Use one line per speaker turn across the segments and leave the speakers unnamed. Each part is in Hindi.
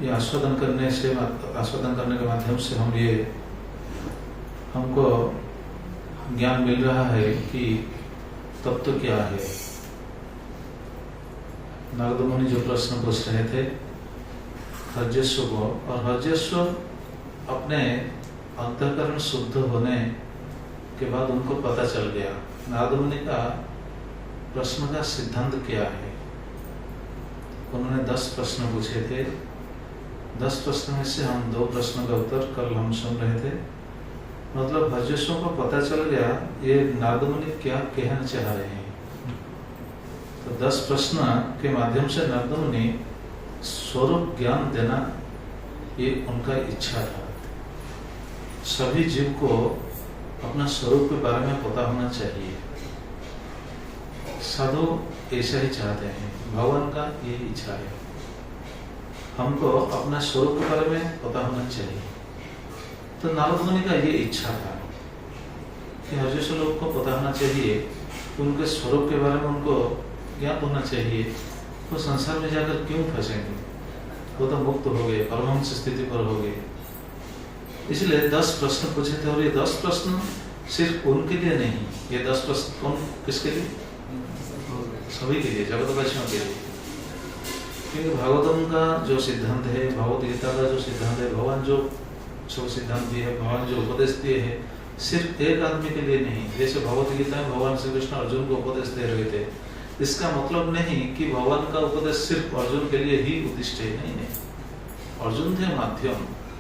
ये आस्वादन करने के माध्यम से हमको ज्ञान मिल रहा है कि तत्व क्या है। नारद मुनि जो प्रश्न पूछ रहे थे हर्जेश्वर को, और हर्जेश्वर अपने अंतःकरण शुद्ध होने के बाद उनको पता चल गया नारद मुनि का प्रश्न का सिद्धांत क्या है। उन्होंने 10 प्रश्न पूछे थे। 10 प्रश्न में से हम 2 प्रश्नों का उत्तर कल हम सुन रहे थे। मतलब हर्जेश्वर को पता चल गया ये नारद मुनि क्या कहना चाह रहे हैं। तो 10 प्रश्न के माध्यम से नारद मुनि स्वरूप ज्ञान देना ये उनका इच्छा था। सभी जीव को अपना स्वरूप के बारे में पता होना चाहिए। साधु ऐसा ही चाहते हैं, भगवान का ये इच्छा है, हमको अपना स्वरूप के बारे में पता होना चाहिए। तो नारद मुनि का ये इच्छा था कि हर्जेश्वर लोग को पता होना चाहिए, उनके स्वरूप के बारे में उनको ज्ञान होना चाहिए। वो संसार में जाकर क्यों फंसेंगे, वो तो मुक्त हो गए, परमहंस स्थिति पर हो गए। इसलिए 10 प्रश्न पूछे थे, और ये 10 प्रश्न सिर्फ उनके लिए नहीं, ये 10 प्रश्न कौन किसके लिए, सभी के लिए, जगतवासियों के लिए। क्योंकि भागवतम का जो सिद्धांत है, भगवत गीता का जो सिद्धांत है, भगवान जो सब सिद्धांत दिए है, भगवान जो उपदेश दिए है, सिर्फ एक आदमी के लिए नहीं। जैसे भगवत गीता में भगवान श्री कृष्ण अर्जुन को उपदेश दे रहे थे, इसका मतलब नहीं कि भगवान का उपदेश सिर्फ अर्जुन के लिए ही उद्दिष्ट है। नहीं, अर्जुन थे माध्यम,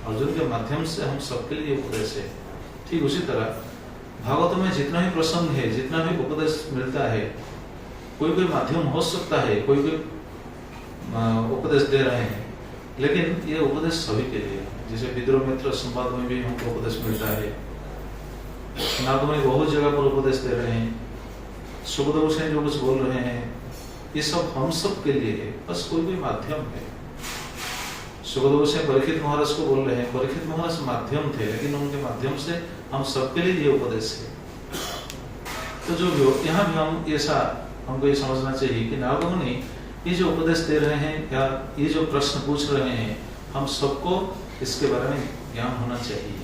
अर्जुन के माध्यम से हम सबके लिए उपदेश है। ठीक उसी तरह भागवत में जितना भी प्रसंग है, जितना भी उपदेश मिलता है, कोई माध्यम हो सकता है, कोई उपदेश दे रहे हैं, लेकिन ये उपदेश सभी के लिए। जैसे विद्रोह मित्र संवाद में भी हमको उपदेश मिलता है, नारद मुनि बहुत जगह पर उपदेश दे रहे हैं, सुखदेव से जो कुछ बोल रहे हैं, ये सब हम सब के लिए है, बस कोई माध्यम है। सुखदेव से परीक्षित महाराज को बोल रहे हैं, परीक्षित महाराज माध्यम थे, लेकिन उनके माध्यम से हम सबके लिए ये उपदेश है। तो जो यहाँ भी हम ऐसा हमको ये समझना चाहिए कि नारद मुनि ये जो उपदेश दे रहे हैं या ये जो प्रश्न पूछ रहे हैं, हम सबको इसके बारे में ज्ञान होना चाहिए।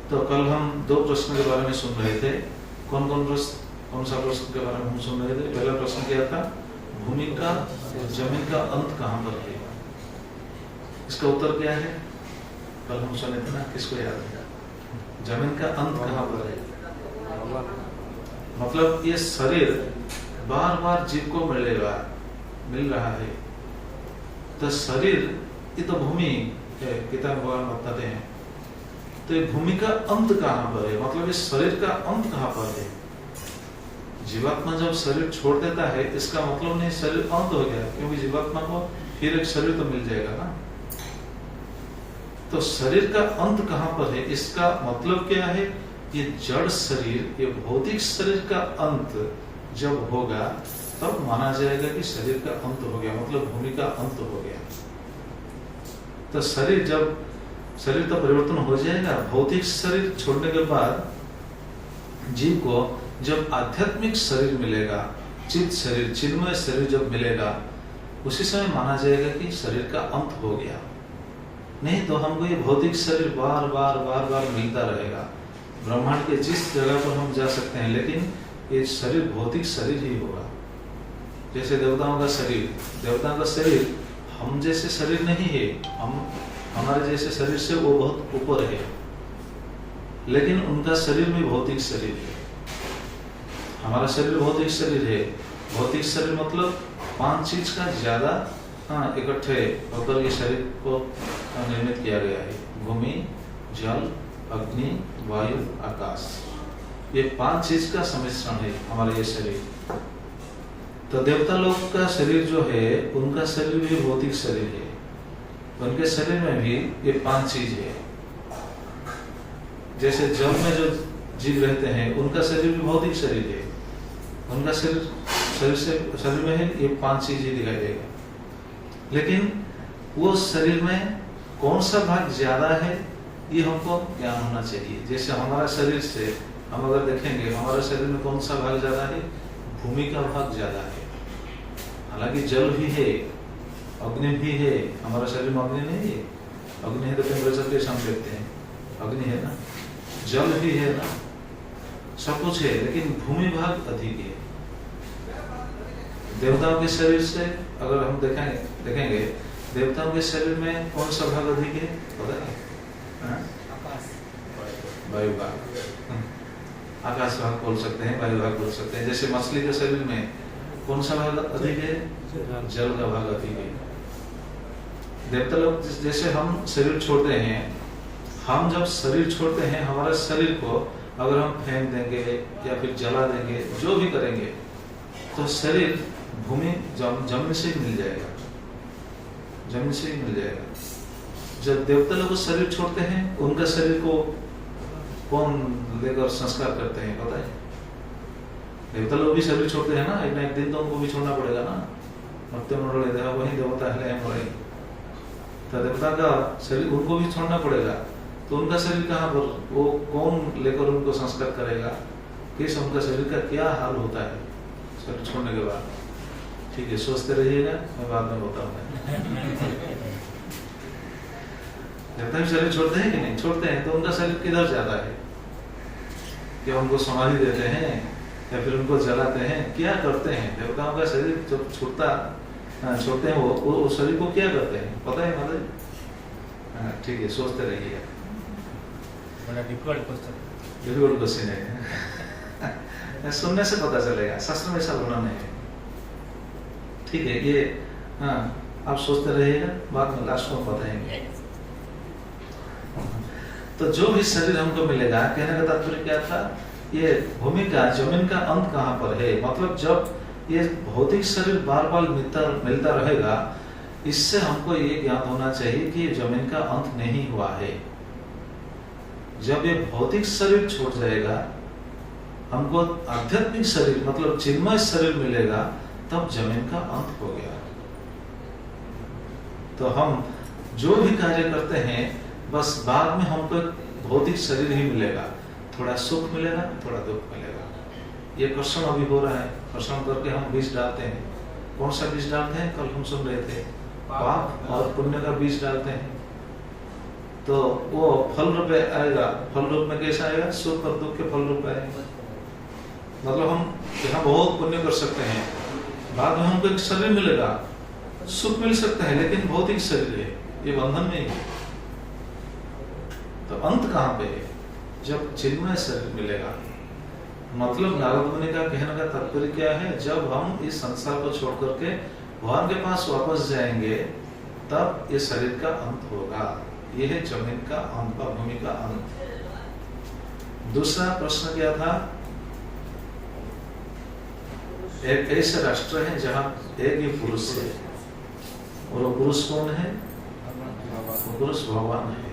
तो कल हम 2 प्रश्न के बारे में सुन रहे थे। कौन सा प्रश्न के बारे में हम सुन रहे थे? पहला प्रश्न क्या था? भूमि का जमीन का अंत कहाँ पर है? इसका उत्तर क्या है? कल हम सुने थे ना, किसको याद है? जमीन का अंत कहाँ पर है? मतलब ये शरीर बार बार जीव को मिल रहा है। तो शरीर ये तो भूमि है, गीता में भगवान बताते हैं। तो ये भूमि का अंत कहाँ पर है, मतलब इस शरीर का अंत कहाँ पर है? जीवात्मा जब शरीर छोड़ देता है, इसका मतलब नहीं शरीर अंत हो गया, क्योंकि जीवात्मा को फिर एक शरीर तो मिल जाएगा ना। तो शरीर का अंत कहाँ पर है, इसका मतलब क्या है? ये जड़ शरीर, ये भौतिक शरीर का अंत जब होगा तब माना जाएगा कि शरीर का अंत हो गया, मतलब भूमि का अंत हो गया। तो शरीर तो परिवर्तन हो जाएगा। भौतिक शरीर छोड़ने के बाद जीव को जब आध्यात्मिक शरीर मिलेगा, चित्त शरीर, चिन्मय शरीर जब मिलेगा, उसी समय माना जाएगा कि शरीर का अंत हो गया। नहीं तो हमको ये भौतिक शरीर बार बार मिलता रहेगा। ब्रह्मांड के जिस जगह पर हम जा सकते हैं, लेकिन ये शरीर भौतिक शरीर ही होगा। जैसे देवताओं का शरीर हम जैसे शरीर नहीं है, हमारे जैसे शरीर से वो बहुत ऊपर है, लेकिन उनका शरीर भी भौतिक शरीर है। हमारा शरीर भौतिक शरीर है। भौतिक शरीर मतलब 5 चीज का ज्यादा इकट्ठे होकर ये शरीर को निर्मित किया गया है। भूमि, जल, अग्नि, वायु, आकाश, ये 5 चीज का सम्मिश्रण है हमारा ये शरीर। तो देवता लोग का शरीर जो है, उनका शरीर भी भौतिक शरीर है। उनके शरीर में भी ये 5 चीज है। जैसे जल में जो जीव रहते हैं, उनका शरीर भी भौतिक शरीर है। उनका शरीर में है ये 5 चीज ही दिखाई देगा। लेकिन वो शरीर में कौन सा भाग ज्यादा है, ये हमको ज्ञान होना चाहिए। जैसे हमारा शरीर से हम अगर देखेंगे, हमारे शरीर में कौन सा भाग ज्यादा है? भूमि का भाग ज्यादा है। हालांकि जल भी है, अग्नि भी है, हमारा शरीर में अग्नि नहीं है? अग्नि है तो टेम्परेचर कैसे हम देखते हैं? अग्नि है ना, जल भी है ना, सब कुछ है, लेकिन भूमि भाग अधिक है। देवताओं के शरीर से अगर हम देखेंगे देवताओं के शरीर में कौन सा भाग अधिक है पता है? वायु भाग, आकाश भाग बोल सकते हैं, वायु भाग बोल सकते हैं। जैसे मछली के शरीर में कौन सा भाग अधिक है? जल का भाग अधिक है। देवता लोग जैसे हम शरीर छोड़ते हैं, हम जब शरीर छोड़ते हैं, हमारे शरीर को अगर हम फेंक देंगे या फिर जला देंगे, जो भी करेंगे, तो शरीर भूमि जमीन से ही मिल जाएगा, जमीन से ही मिल जाएगा। जब देवता लोग शरीर छोड़ते हैं, उनका शरीर को कौन लेकर संस्कार करते हैं पता है? देवता लोग भी शरीर छोड़ते हैं ना एक दिन, तो उनको भी छोड़ना पड़ेगा ना। मरते मरोड़े देहा वही देवता है मरे, तो देवता का शरीर उनको भी छोड़ना पड़ेगा। तो उनका शरीर कहाँ पर, वो कौन लेकर उनको संस्कार करेगा? किस उनका शरीर का क्या हाल होता है शरीर छोड़ने के बाद? ठीक है, सोचते रहिएगा, मैं बाद में बताऊंगा। देवता भी शरीर छोड़ते हैं कि नहीं? छोड़ते हैं। तो उनका शरीर किधर जाता है? क्या उनको समाधि देते हैं या फिर उनको जलाते हैं? क्या करते हैं? देवताओं का शरीर जब छोड़ते हैं वो शरीर को क्या करते हैं पता है माता जी? ठीक है, सोचते रहिएगा। डिफिकल्ट क्वेश्चन है। सुनने से पता चलेगा, शास्त्र में ऐसा वर्णन है। ठीक है, ये आप सोचते रहिएगा, बाद में लास्ट में बताएंगे। तो जो भी शरीर हमको मिलेगा, कहने का तात्पर्य क्या था? ये भूमि का जमीन का अंत कहाँ पर है? मतलब जब ये भौतिक शरीर बार बार मिलता रहेगा, इससे हमको ये ज्ञात होना चाहिए कि जमीन का अंत नहीं हुआ है। जब ये भौतिक शरीर छूट जाएगा, हमको आध्यात्मिक शरीर मतलब चिन्मय शरीर मिलेगा, तब जमीन का अंत हो गया। तो हम जो भी कार्य करते हैं, बस बाद में हमको भौतिक शरीर ही मिलेगा, थोड़ा सुख मिलेगा, थोड़ा दुख मिलेगा। ये क्वेश्चन अभी हो रहा है, क्वेश्चन करके हम बीज डालते हैं। कौन सा बीज डालते हैं? कल हम सुन रहे थे, पाप और पुण्य का बीज डालते हैं, तो वो फल रूप आएगा। फल रूप में कैसा आएगा? सुख और दुख के फल रूप आएगा। मतलब हम यहाँ बहुत पुण्य कर सकते हैं, बाद में हमको एक शरीर मिलेगा, सुख मिल सकता है, लेकिन भौतिक शरीर है, ये बंधन नहीं है। तो अंत कहाँ पे है? जब चिन्मय शरीर मिलेगा। मतलब नारद मुनि का कहने का तात्पर्य क्या है? जब हम इस संसार को छोड़ करके भगवान के पास वापस जाएंगे, तब ये शरीर का अंत होगा। यह है जमीन का अंत, भूमि का अंत। दूसरा प्रश्न क्या था? एक ऐसा राष्ट्र है जहाँ एक ही पुरुष है, और वो पुरुष कौन है? वो पुरुष भगवान है,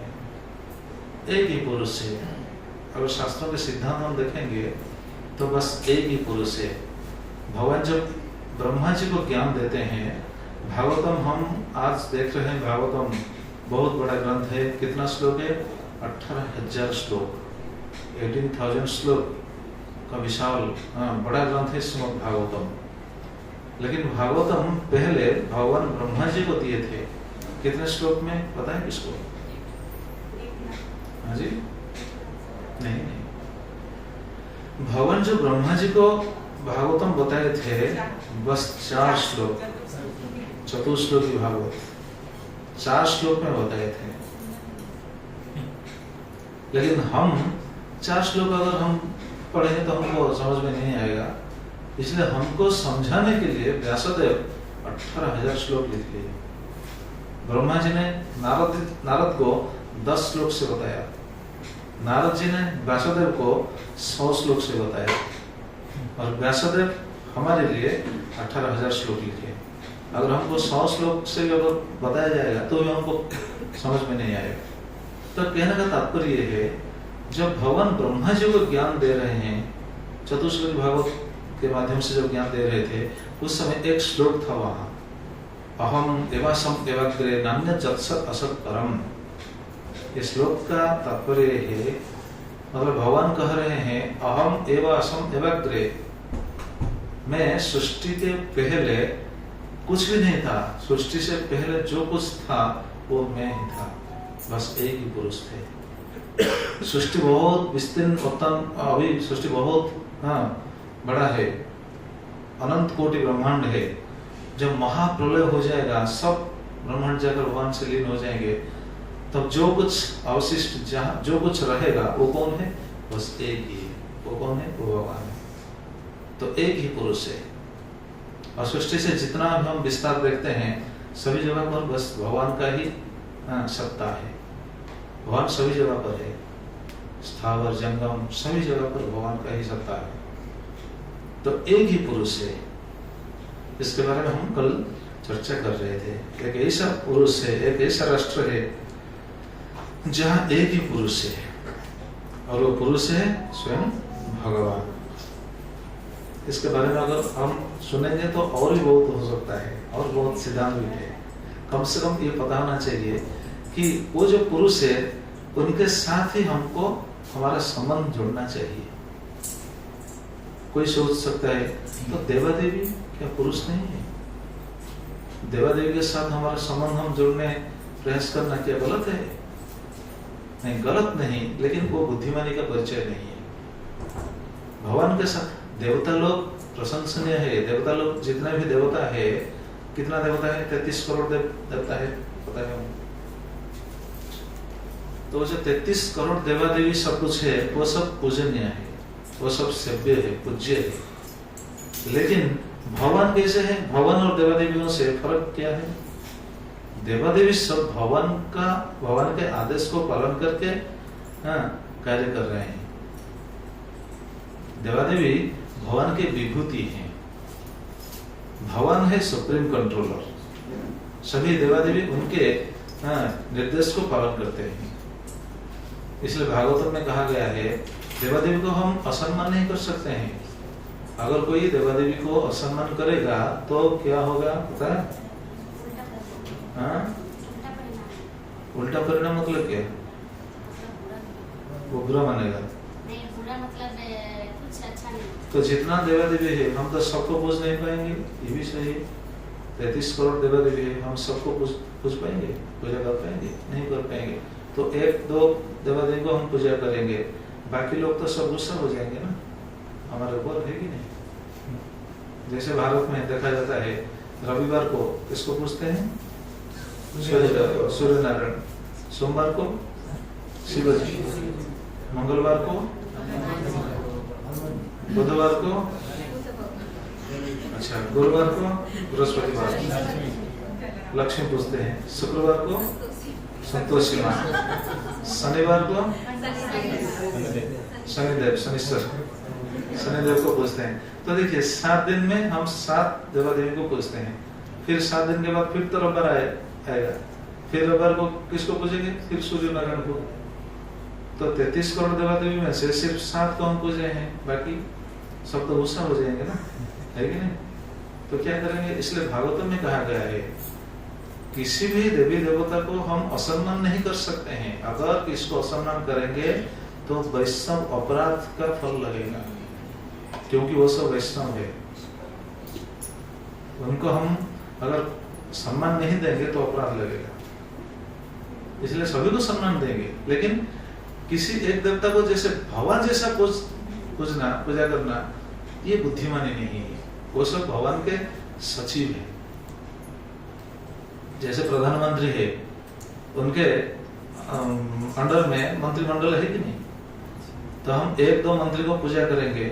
एक ही पुरुष है। अगर शास्त्रों के सिद्धांत हम देखेंगे तो बस एक ही पुरुष है। भगवान जब ब्रह्मा जी को ज्ञान देते हैं, भागवतम हम आज देख रहे हैं, भागवतम बहुत बड़ा ग्रंथ है। कितना श्लोक है? 18,000 श्लोक, 18,000 श्लोक का विशाल बड़ा ग्रंथ है श्रीमद् भागवतम। लेकिन भागवतम पहले भगवान ब्रह्मा जी को दिए थे। कितने श्लोक में पता है किसको? हाँ जी, नहीं। भगवान जो ब्रह्मा जी को भागवतम बताए थे, बस 4 श्लोक, चतुश्लोकी भागवत 4 श्लोक में बताए थे। लेकिन हम 4 श्लोक अगर हम पढ़ेंगे तो हमको समझ में नहीं आएगा, इसलिए हमको समझाने के लिए व्यासदेव 18,000 श्लोक लिख लिए। ब्रह्मा जी ने नारद को 10 श्लोक से बताया, नारद जी ने व्यासदेव को 100 श्लोक से बताया, और व्यासदेव हमारे लिए 18,000 श्लोक लिखे। अगर हमको 100 श्लोक से अगर बताया जाएगा तो भी हमको समझ में नहीं आएगा। तो कहने का तात्पर्य यह है, जब भगवान ब्रह्मा जी को ज्ञान दे रहे हैं, चतुश्लोकी भागवत के माध्यम से जब ज्ञान दे रहे थे, उस समय एक श्लोक था वहां, अहम एवासम एवाग्रे नान्य जत्सत असत परम। इस श्लोक का तात्पर्य है, मतलब भगवान कह रहे हैं, अहम एवासम एवाग्रे, मैं सृष्टि के पहले कुछ भी नहीं था, सृष्टि से पहले जो कुछ था वो मैं ही था, बस एक ही पुरुष थे। सृष्टि बहुत विस्तीर्ण, अभी सृष्टि बहुत बड़ा है, अनंत कोटि ब्रह्मांड है। जब महाप्रलय हो जाएगा, सब ब्रह्मांड जाकर भगवान से लीन हो जाएंगे, तब जो कुछ अवशिष्ट, जहाँ जो कुछ रहेगा वो कौन है? बस एक ही है। वो कौन है? वो भगवान है। तो एक ही पुरुष है। और सृष्टि से जितना भी हम विस्तार देखते हैं, सभी जगह पर बस भगवान का ही सत्ता है। भगवान सभी जगह पर है, स्थावर जंगम सभी जगह पर भगवान का ही सत्ता है। तो एक ही पुरुष है। इसके बारे में हम कल चर्चा कर रहे थे। एक ऐसा पुरुष है, एक ऐसा राष्ट्र है जहाँ एक ही पुरुष है, और वो पुरुष है स्वयं भगवान। इसके बारे में अगर हम सुनेंगे तो और भी बहुत हो सकता है, और बहुत सिद्धांत भी है। कम से कम ये पता होना चाहिए कि वो जो पुरुष है उनके साथ ही हमको हमारा संबंध जोड़ना चाहिए। कोई सोच सकता है तो देवादेवी क्या पुरुष नहीं है? देवादेवी के साथ हमारा संबंध हम जोड़ने प्रयास करना क्या गलत है? नहीं, गलत नहीं, लेकिन वो बुद्धिमानी का परिचय नहीं है। भगवान के साथ देवता लोग प्रशंसनीय है। देवता लोग जितने भी देवता है, कितना देवता है? 33 करोड़ देवता है, पता है? तो जो 33 करोड़ देवा देवी सब कुछ है, वो सब पूजनीय है, वो सब सेव्य है, पूज्य है। लेकिन भगवान कैसे है? भगवान और देवा देवियों से फर्क क्या है? देवा देवी सब भगवान के आदेश को पालन करके कार्य कर रहे हैं। देवा देवी भगवान के विभूति हैं। भगवान है सुप्रीम कंट्रोलर। सभी देवा देवी उनके निर्देश को पालन करते हैं। इसलिए भागवतम में कहा गया है, देवा देवी को हम असम्मान नहीं कर सकते हैं। अगर कोई देवा देवी को असम्मान करेगा तो क्या होगा पता है? उल्टा परिणाम मतलब क्या? वो बुरा मानेगा।
नहीं, बुरा मतलब कुछ अच्छा नहीं।
तो जितना देवा देवी है हम तो सबको पूज नहीं पाएंगे, ये भी सही है। 33 करोड़ देवा देवी है, हम सबको पूज पाएंगे? पूजा कर पाएंगे? नहीं कर पाएंगे। तो एक दो देवा देवी को हम पूजा करेंगे, बाकी लोग तो सब गुस्सा हो जाएंगे ना हमारे ऊपर, है कि नहीं? जैसे भारत में देखा जाता है, रविवार को किसको पूछते हैं? सूर्य नारायण। सोमवार को शिवजी, मंगलवार को, बुधवार को, अच्छा गुरुवार को बृहस्पतिवार, लक्ष्मी पूछते हैं। शुक्रवार को संतोषी माँ, शनिवार को शनिदेव, शनिदेव को पूछते हैं। तो देखिए 7 दिन में हम 7 देवा देवी को पूछते हैं। फिर 7 दिन के बाद फिर तो रविवार आएगा, फिर रविवार को किसको पूजेंगे? फिर सूर्य नारायण को। तो 33 करोड़ देवा देवी में से सिर्फ 7 को हम पूजे हैं, बाकी सब तो गुस्सा हो जाएंगे ना, है कि नहीं? तो क्या करेंगे? इसलिए भागवतम में कहा गया है, किसी भी देवी देवता को हम असम्मान नहीं कर सकते हैं। अगर इसको असम्मान करेंगे तो वैष्णव अपराध का फल लगेगा, क्योंकि वो सब वैष्णव है। उनको हम अगर सम्मान नहीं देंगे तो अपराध लगेगा। इसलिए सभी को सम्मान देंगे, लेकिन किसी एक देवता को जैसे भगवान जैसा पूजना, पूजा करना, ये बुद्धिमानी नहीं है। वो सब भगवान के सचिव है। जैसे प्रधानमंत्री है, उनके अंडर में मंत्रिमंडल है कि नहीं? तो हम 1-2 मंत्री को पूजा करेंगे,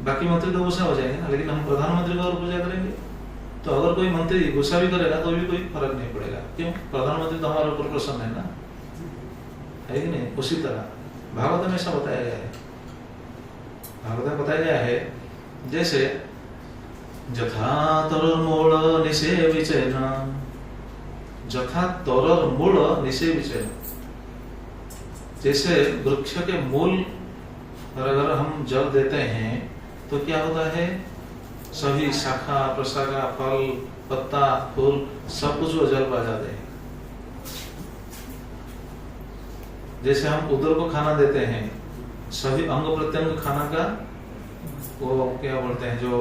बाकी मंत्री तो गुस्सा हो जाएंगे ना, लेकिन हम प्रधानमंत्री को और पूजा करेंगे। तो अगर कोई मंत्री गुस्सा भी करेगा तो भी कोई फर्क नहीं पड़ेगा। क्यों? प्रधानमंत्री तो हमारे ऊपर प्रसन्न है ना, है कि नहीं? उसी तरह भागवत में ऐसा बताया गया है। भागवत में बताया गया है, जैसे जथा तरुर्मूल निषेविचेन, जथा तरुर्मूल निषेविचेन, जैसे वृक्ष के मूल अगर हम जल देते हैं तो क्या होता है? सभी शाखा प्रशाखा, फल, पत्ता, फूल सब कुछ वो जल पा जाते हैं। जैसे हम उदर को खाना देते हैं, सभी अंग प्रत्यंग खाना का वो क्या बोलते हैं, जो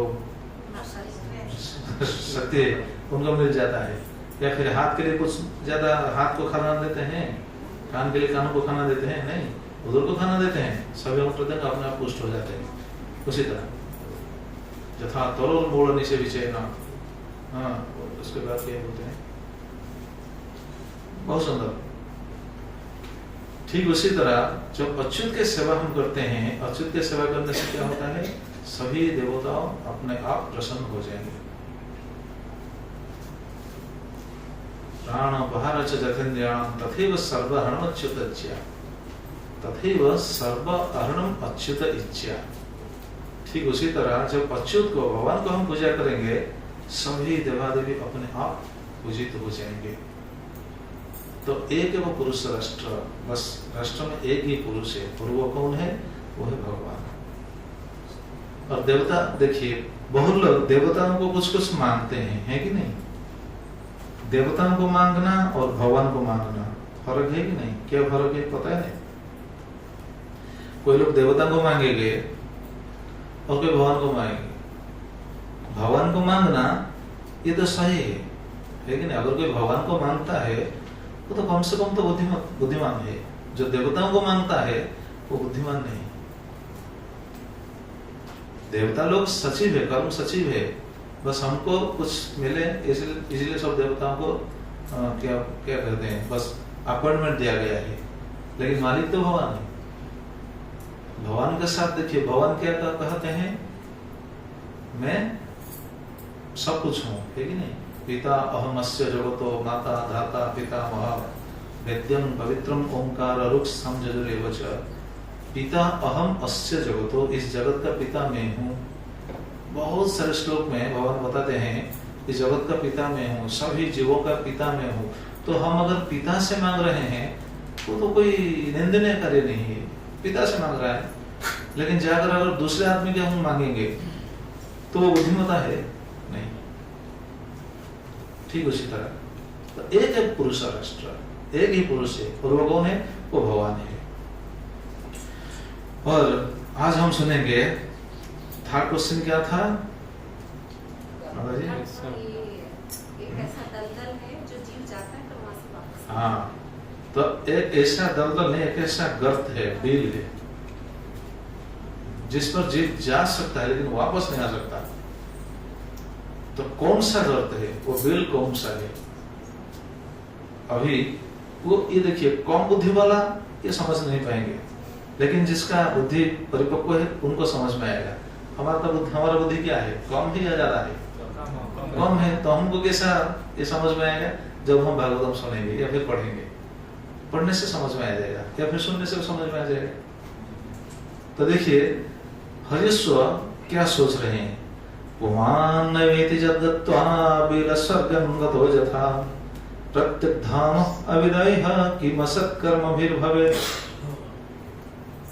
शक्ति उनको मिल जाता है, या फिर हाथ के लिए कुछ ज्यादा हाथ को खाना देते हैं, कान के लिए कानों को खाना देते हैं, नहीं, उधर को खाना देते हैं, सभी अंग प्रत्यंग अपने आप पुष्ट हो जाते हैं। उसी तरह यथा तरोल मूल निशे विचय ना, हाँ उसके बाद क्या बोलते हैं, बहुत सुंदर। ठीक उसी तरह जब अच्युत के सेवा हम करते हैं, अच्युत के सेवा करने से क्या होता है, सभी देवताओं अपने आप प्रसन्न हो जाएंगे। प्राण अपहार च जथेन्द्रियाणां तथैव सर्वहरणम अच्युत इच्छा, तथैव सर्वहरणम अच्युत इच्छा। ठीक उसी तरह जब अच्युत को, भगवान को हम पूजा करेंगे, सभी देवादेवी अपने आप पूजित हो जाएंगे। तो एक है वो पुरुष राष्ट्र, बस राष्ट्र में एक ही पुरुष है, और वो कौन है, वो है भगवान। और देवता देखिए, बहुत लोग देवताओं को कुछ कुछ मानते हैं, है कि नहीं? देवताओं को मांगना और भगवान को मांगना फर्क है कि नहीं? क्या फर्क है पता है? कोई लोग देवता को मांगेंगे और कोई भगवान को मांगेंगे। भगवान को मांगना ये तो सही है कि नहीं? अगर कोई भगवान को मांगता है वो तो कम से कम तो बुद्धिमान है। जो देवताओं को मांगता है वो बुद्धिमान नहीं। देवता लोग सचिव है, कर्म सचिव है, बस हमको कुछ मिले इसलिए सब देवताओं को क्या कहते हैं, बस अपॉइंटमेंट दिया गया है, लेकिन मालिक तो भगवान है। भगवान के साथ देखिए, भगवान क्या कहते हैं, मैं सब कुछ हूँ, है कि नहीं? पिता अहमस्य जगतो माता धाता पिता महा वेद्यम पवित्रम ओंकार रुक्ष समझरेव च। पिता अहम अस्य जगतो, इस जगत का पिता मैं हूँ। बहुत सारे श्लोक में भगवान बताते हैं इस जगत का पिता मैं हूँ, सभी जीवों का पिता मैं हूँ। तो हम अगर पिता से मांग रहे हैं तो कोई निंदनीय कार्य नहीं है, पिता से मांग रहा है। लेकिन जाकर अगर दूसरे आदमी के हम मांगेंगे तो वो बुद्धिमता है नहीं। ठीक उसी तरह तो एक है पुरुष राष्ट्र, एक ही पुरुष है, और वो कौन है? वो भगवान है। और आज हम सुनेंगे थर्ड क्वेश्चन क्या था?
एक ऐसा दलदल है जो जीव जाता है तो वहां से वापस।
हाँ, तो एक ऐसा दलदल नहीं, एक ऐसा गर्त है, बिल है, जिस पर जीव जा सकता है लेकिन वापस नहीं आ सकता। तो कौन सा गर्त है, वो बिल कौन सा है? अभी वो ये देखिए, कौन बुद्धि वाला ये समझ नहीं पाएंगे, लेकिन जिसका बुद्धि परिपक्व है उनको समझ में आएगा। हमारा बुद्धि क्या है, कम है या ज्यादा है? कम है। तो हमको कैसा ये समझ में आएगा? जब हम भागवतम सुनेंगे या फिर पढ़ेंगे, पढ़ने से समझ में आ जाएगा, या फिर सुनने से समझ में आ जाएगा। तो देखिए हरिश्व क्या सोच रहे हैं, पुमान नवेति जगत्वा बिल स्वर्गं गतो यथा प्रत्यग्धाम अविदयः किम सत्कर्मभिर्भवे।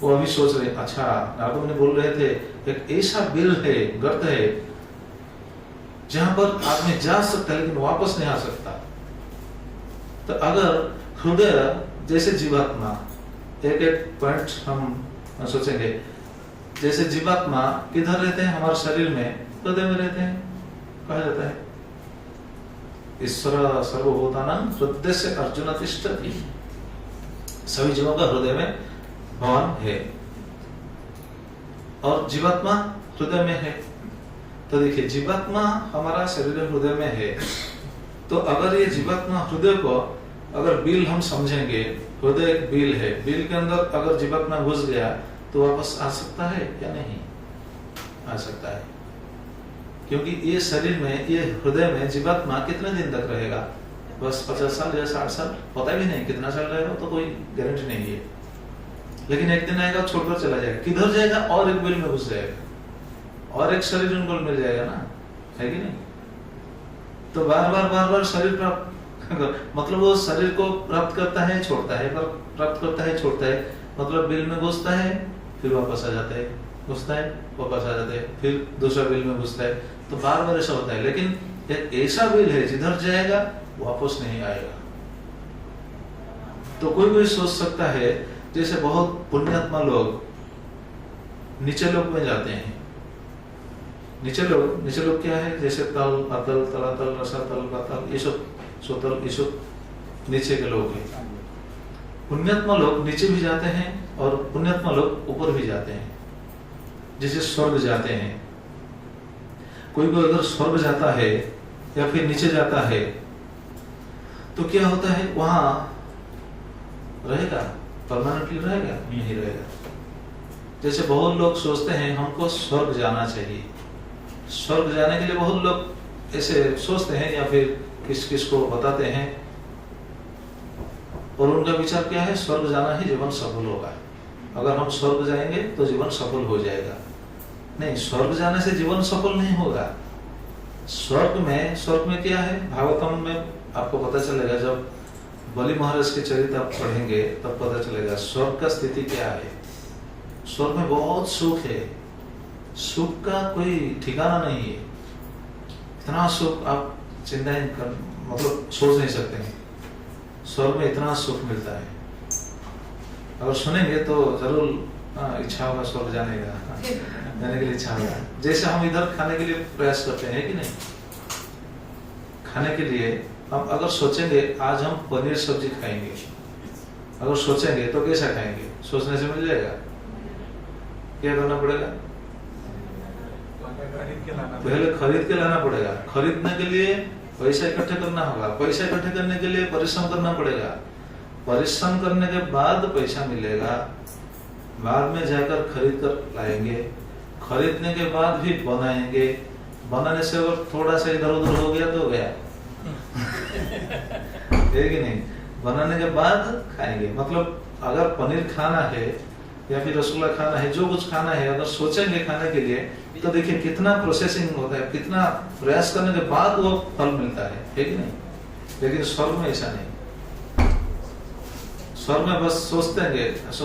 वो अभी सोच रहे, अच्छा नारद मुनि बोल रहे थे एक ऐसा बिल है, गर्त है, जहां पर आदमी जा सकता है लेकिन वापस नहीं आ सकता। तो अगर हृदय जैसे जीवात्मा, एक एक पॉइंट हम सोचेंगे, जैसे जीवात्मा किधर रहते हैं? हमारे शरीर में, हृदय में रहते हैं। कहा जाता है ईश्वर सर्वभूतानां हृदय से अर्जुन तिष्ठति। सभी जीवों का हृदय में भगवान है, और जीवात्मा हृदय में है। तो देखिए जीवात्मा हमारा शरीर हृदय में है, तो अगर ये जीवात्मा हृदय को अगर बिल हम समझेंगे, हृदय एक बिल है, बिल के अंदर अगर जीवात्मा घुस गया तो वापस आ सकता है या नहीं आ सकता है? क्योंकि ये शरीर में, ये हृदय में जीवात्मा कितने दिन तक रहेगा? बस 50 साल या 60 साल, पता भी नहीं कितना साल रहेगा, तो कोई गारंटी नहीं है। लेकिन एक दिन आएगा छोड़कर चला जाएगा, किधर जाएगा? और एक बिल में घुस जाएगा, और एक शरीर उनको मिल जाएगा ना, है कि नहीं? तो बार बार शरीर प्राप्त मतलब वो शरीर को प्राप्त करता है, छोड़ता है, प्राप्त करता है, छोड़ता है, मतलब बिल में घुसता है, फिर वापस आ जाता है, घुसता है, वापस आ जाता है, फिर दूसरा बिल में घुसता है। तो बार ऐसा होता है। लेकिन एक ऐसा बिल है जिधर जाएगा वापस नहीं आएगा। तो कोई सोच सकता है जैसे बहुत पुण्यात्मा लोग नीचे लोक में जाते हैं, नीचे लोग क्या है, जैसे तल, अतल, तलातल, रसातल, पाताल, ये सब सोतल, ये सब नीचे के लोग हैं। पुण्यात्मा लोग नीचे भी जाते हैं और पुण्यात्मा लोग ऊपर भी जाते हैं, जैसे स्वर्ग जाते हैं। कोई अगर स्वर्ग जाता है या फिर नीचे जाता है तो क्या होता है, वहां रहेगा, परमानेंटली रहेगा? नहीं रहेगा। जैसे बहुत लोग सोचते हैं हमको स्वर्ग जाना चाहिए, स्वर्ग जाने के लिए बहुत लोग ऐसे सोचते हैं या फिर किस को बताते हैं, और उनका विचार क्या है, स्वर्ग जाना ही जीवन सफल होगा। अगर हम स्वर्ग जाएंगे तो जीवन सफल हो जाएगा। नहीं, स्वर्ग जाने से जीवन सफल नहीं होगा। स्वर्ग में क्या है, भागवतम में आपको पता चलेगा, जब बलि महाराज के चरित्र आप पढ़ेंगे तब पता चलेगा स्वर्ग का स्थिति क्या है। स्वर्ग में बहुत सुख है, सुख का कोई ठिकाना नहीं है। इतना सुख आप चिंता मतलब सोच नहीं सकते हैं। स्वर्ग में इतना सुख मिलता है, अगर सुनेंगे तो जरूर इच्छा होगा स्वर्ग जाने के लिए इच्छा होगा। जैसे हम इधर खाने के लिए प्रयास करते हैं कि नहीं, खाने के लिए हम अगर सोचेंगे आज हम पनीर सब्जी खाएंगे, अगर सोचेंगे तो कैसा खाएंगे? सोचने से मिल जाएगा? क्या करना पड़ेगा? पहले खरीद के लाना पड़ेगा। खरीदने के लिए पैसा इकट्ठे करना होगा, पैसा इकट्ठे करने के लिए परिश्रम करना पड़ेगा, परिश्रम करने के बाद पैसा मिलेगा, बाद में जाकर खरीद कर लाएंगे, खरीदने के बाद भी बनाएंगे, बनाने से अगर थोड़ा सा इधर उधर हो गया तो हो गया है कि नहीं? बनाने के बाद खाएंगे। मतलब अगर पनीर खाना है या फिर रसगुल्ला खाना है, जो कुछ खाना है, अगर सोचेंगे खाने के लिए तो देखिए कितना प्रोसेसिंग होता है, कितना प्रयास करने के बाद वो फल मिलता है कि नहीं? लेकिन स्वर्ग में ऐसा नहीं। स्वर्ग में बस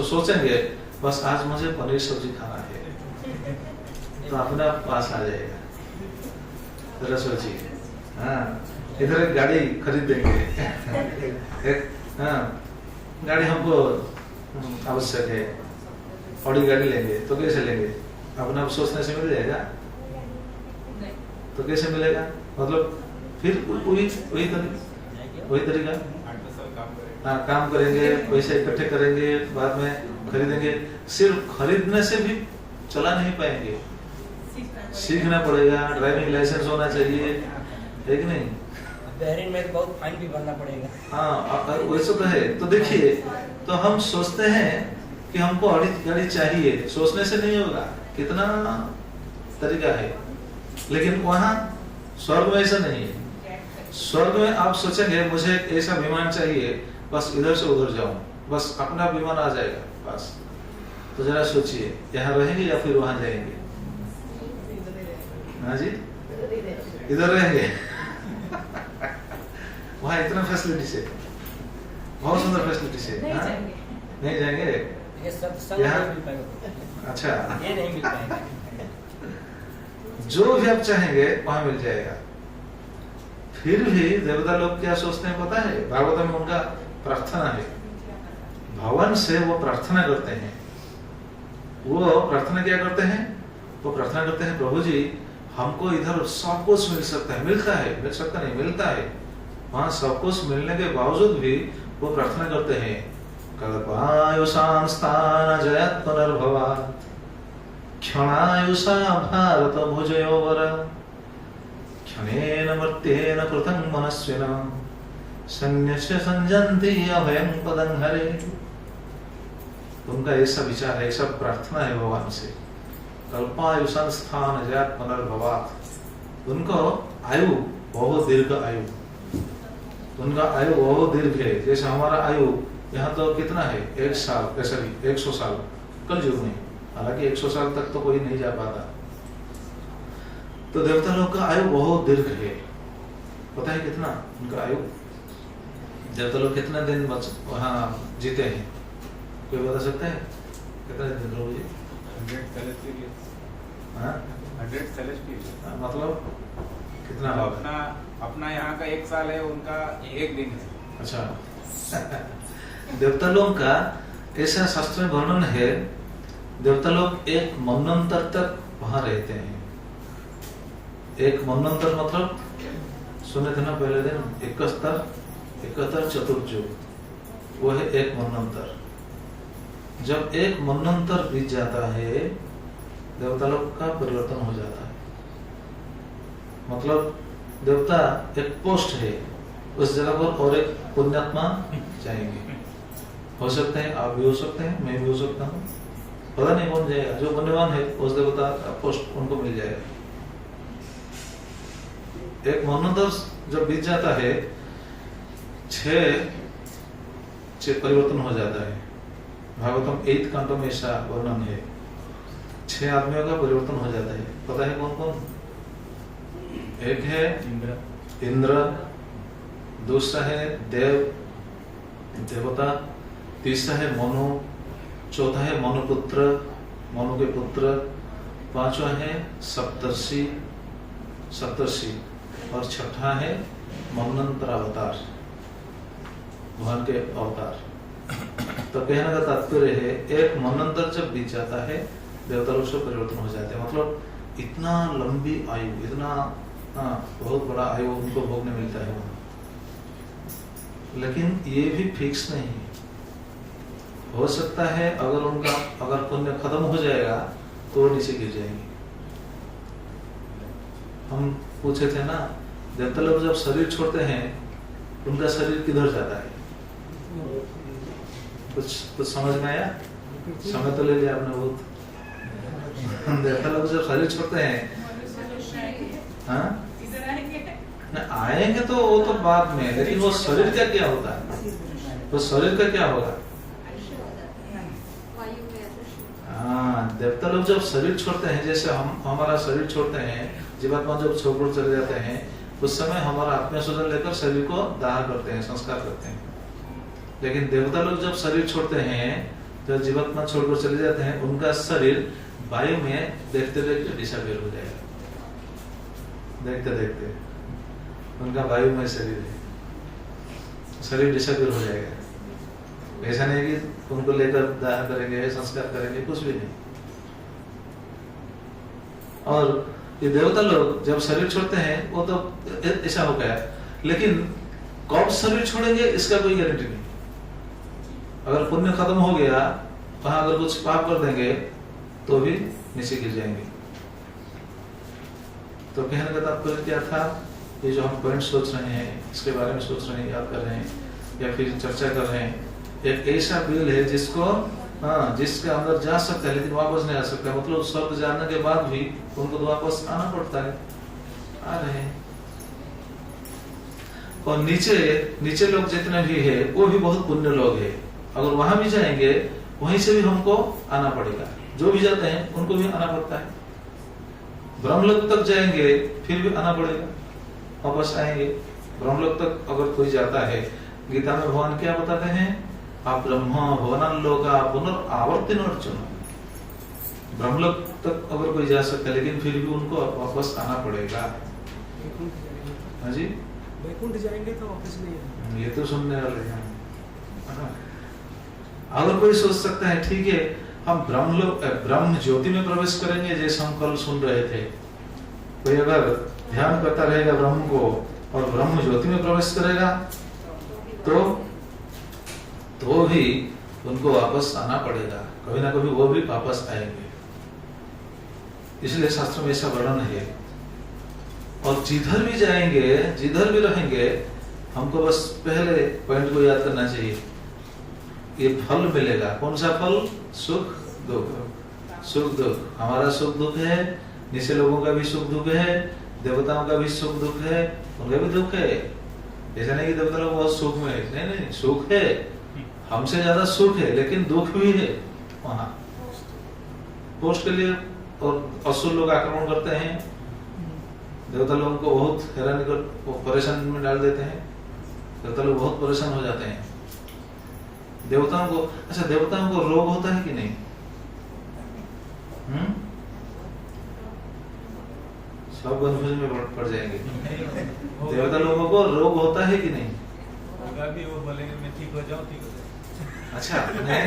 सोचेंगे बस आज मुझे पनीर सब्जी खाना है तो अपने आप पास आ जाएगा। जरा सोचिए, हाँ, इधर एक गाड़ी खरीद देंगे, गाड़ी हमको आवश्यक है, ऑडी गाड़ी लेंगे तो कैसे लेंगे? अपने आप सोचने से मिल जाएगा? तो कैसे मिलेगा? मतलब फिर वही तरीका, काम करेंगे, पैसे इकट्ठे करेंगे, बाद में खरीदेंगे। सिर्फ खरीदने से भी चला नहीं पाएंगे, सीखना पड़ेगा, ड्राइविंग लाइसेंस होना चाहिए, है कि नहीं?
बहरीन में तो बहुत फाइन भी भरना पड़ेगा।
हाँ, वैसे तो है। तो देखिए, तो हम सोचते हैं कि हमको गाड़ी चाहिए, सोचने से नहीं होगा, कितना तरीका है। लेकिन वहां स्वर्ग में ऐसा नहीं है। स्वर्ग में आप सोचेंगे मुझे ऐसा विमान चाहिए, बस इधर से उधर जाऊं, बस अपना विमान आ जाएगा बस। तो जरा सोचिए, यहाँ रहेंगे या फिर वहां जाएंगे? हाँ जी, इधर रहेंगे। वहाँ इतना फैसिलिटी है, बहुत सुंदर फैसिलिटी है। नहीं जाएंगे?
ये सब नहीं मिल पाएगा।
अच्छा,
ये नहीं मिल पाएगा।
जो भी आप चाहेंगे वहां मिल जाएगा। फिर भी देवता लोग क्या सोचते हैं पता है? भागवत में उनका प्रार्थना है, भवन से वो प्रार्थना करते हैं। वो प्रार्थना क्या करते हैं? वो प्रार्थना करते हैं, प्रभु जी हमको इधर सब कुछ मिल सकता है, मिल सकता नहीं, मिलता है। वहां सब कुछ मिलने के बावजूद भी वो प्रार्थना करते हैं, कल्पायुषां स्थान जयत् पुनर्भवात्, क्षणायुषा भारत भुजयोवर, क्षणेन मर्त्येन कृतं मनस्विनां, सन्न्यस्य संजन्ति अभयं पदं हरे। उनका ऐसा विचार है, ऐसा प्रार्थना है भगवान से, कल्पायुषां स्थान जयत् पुनर्भवात्। उनको आयु बहुत दीर्घ आयु, उनका आयु बहुत दीर्घ है। जैसे हमारा आयु यहाँ तो कितना है, 1 साल, ऐसा भी 100 साल कल युग में, हालांकि 100 साल तक तो कोई नहीं जा पाता। तो देवता लोग का आयु बहुत दीर्घ है। पता है कितना उनका आयु? देवता लोग कितना दिन वहाँ जीते हैं, कोई बता सकता है? कितना दिन लोग जी?
100 celestial।
मतलब कितना?
अपना यहाँ का 1 साल है, उनका 1 दिन है।
अच्छा। देवता लोग का ऐसा शास्त्र में वर्णन है, देवता लोग 1 मनवंतर तक वहां रहते हैं। एक मनवंतर मतलब सुने थे ना पहले दिन, 71 चतुर्युग, वो है एक मनवंतर। जब एक मनवंतर बीत जाता है, देवता लोग का परिवर्तन हो जाता है। मतलब देवता एक पोस्ट है, उस जगह पर और एक पुण्यात्मा जाएंगे। हो सकते हैं आप भी हो सकते हैं, मैं भी हो सकता हूँ, पता नहीं कौन जाएगा। जो पुण्यवान है उस देवता का पोस्ट उनको मिल जाएगा। एक मनवंतर जब बीत जाता है, 6 परिवर्तन हो जाता है। भागवतम 8 कांडों में ऐसा वर्णन है, 6 आदमियों का परिवर्तन हो जाता है। पता है कौन कौन? एक है इंद्र, दूसरा है देवता, तीसरा है मनु, चौथा है मनुपुत्र, मनु के पुत्र, पांचवा है सप्तर्षि, और छठा है मनवंतर अवतार, भगवान के अवतार। तो कहने का तात्पर्य है, एक मनवंतर जब बीत जाता है, देवता लोग से परिवर्तन हो जाते हैं। मतलब इतना लंबी आयु, इतना बहुत बड़ा आयु उनको भोगने मिलता है वहां। लेकिन ये भी फिक्स नहीं है, हो सकता है अगर पुण्य खत्म हो जाएगा तो वो नीचे गिर जाएंगे। हम पूछे थे ना, देवता लोग जब शरीर छोड़ते हैं, उनका शरीर किधर जाता है? कुछ समझ में आया? समय तो ले लिया आपने बहुत। देवता लोग जब शरीर छोड़ते हैं, हाँ आएंगे तो वो तो बाद में, लेकिन वो शरीर का क्या होता है? वो शरीर का क्या होगा? हाँ, देवता लोग जब शरीर छोड़ते हैं, जैसे हम हमारा शरीर छोड़ते हैं, जीवात्मा जब छोड़ चले जाते हैं, उस समय हमारा आत्मीय स्वजन लेकर शरीर को दाह करते हैं, संस्कार करते हैं। लेकिन देवता लोग जब शरीर छोड़ते हैं, जब जीवात्मा छोड़कर चले जाते हैं, उनका शरीर वायु में देखते देखते डिसअपीयर हो जाएगा। देखते देखते उनका वायु में शरीर है, शरीर डिसअपीयर हो जाएगा। ऐसा नहीं कि उनको लेकर दाह करेंगे, संस्कार करेंगे, कुछ भी नहीं। और ये देवता लोग जब शरीर छोड़ते हैं, वो तो ऐसा हो गया, लेकिन कब शरीर छोड़ेंगे इसका कोई गारंटी नहीं। अगर पुण्य खत्म हो गया, वहां अगर कुछ पाप कर देंगे तो भी नीचे गिर जाएंगे। तो कहने का तात्पर्य क्या था? ये जो हम पॉइंट सोच रहे हैं, इसके बारे में सोच रहे हैं, याद कर रहे हैं, या फिर चर्चा कर रहे हैं, एक ऐसा बिल है जिसके अंदर जा सकता है लेकिन वापस नहीं आ सकता। मतलब स्वर्ग जाने के बाद भी उनको तो वापस आना पड़ता है, आ रहे हैं। और नीचे लोग जितने भी है, वो भी बहुत पुण्य लोग है। अगर वहां भी जाएंगे, वहीं से भी हमको आना पड़ेगा। जो भी जाते हैं उनको भी आना पड़ता है। ब्रह्मलोक तक जाएंगे, फिर भी आना पड़ेगा, वापस आएंगे। ब्रह्मलोक तक अगर कोई जाता है, गीता में भगवान क्या बताते हैं? आप ब्रह्म भवनलोका पुनरावर्तिनोर्जुन। ब्रह्मलोक तक अगर कोई जा सकता है, लेकिन फिर भी उनको वापस आना पड़ेगा। हाँ जी,
वैकुंठ जाएंगे तो वापस नहीं आएंगे।
ये तो सुनने वाले हैं। अगर कोई सोच सकता है ठीक है, हम ब्रह्म ज्योति में प्रवेश करेंगे, जैसे हम कल सुन रहे थे। कोई अगर ध्यान करता रहेगा ब्रह्म को और ब्रह्म ज्योति में प्रवेश करेगा, तो भी उनको वापस आना पड़ेगा, कभी ना कभी वो भी वापस आएंगे। इसलिए शास्त्र में ऐसा वर्णन है। और जिधर भी जाएंगे, जिधर भी रहेंगे, हमको बस पहले पॉइंट को याद करना चाहिए। ये फल मिलेगा। कौन सा फल? सुख दुख। सुख दुख, हमारा सुख दुख है, नीचे लोगों का भी सुख दुख है, देवताओं का भी सुख दुख है, उनका भी दुख है। ऐसा नहीं कि देवता लोग बहुत सुख में है, नहीं, सुख है, हमसे ज्यादा सुख है, लेकिन दुख भी है वहां। पोस्ट के लिए और असुर लोग आक्रमण करते हैं, देवता लोगों को बहुत हैरानी कर परेशान में डाल देते हैं। देवता लोग बहुत परेशान हो जाते हैं। देवताओं को, अच्छा देवताओं को रोग होता है कि नहीं? सब कंफ्यूजन में पड़ जाएंगे। देवता लोगों को रोग होता है कि नहीं?
होगा भी, वो बोलेंगे मैं ठीक हो जाऊं, ठीक हो जाऊं।
अच्छा, नहीं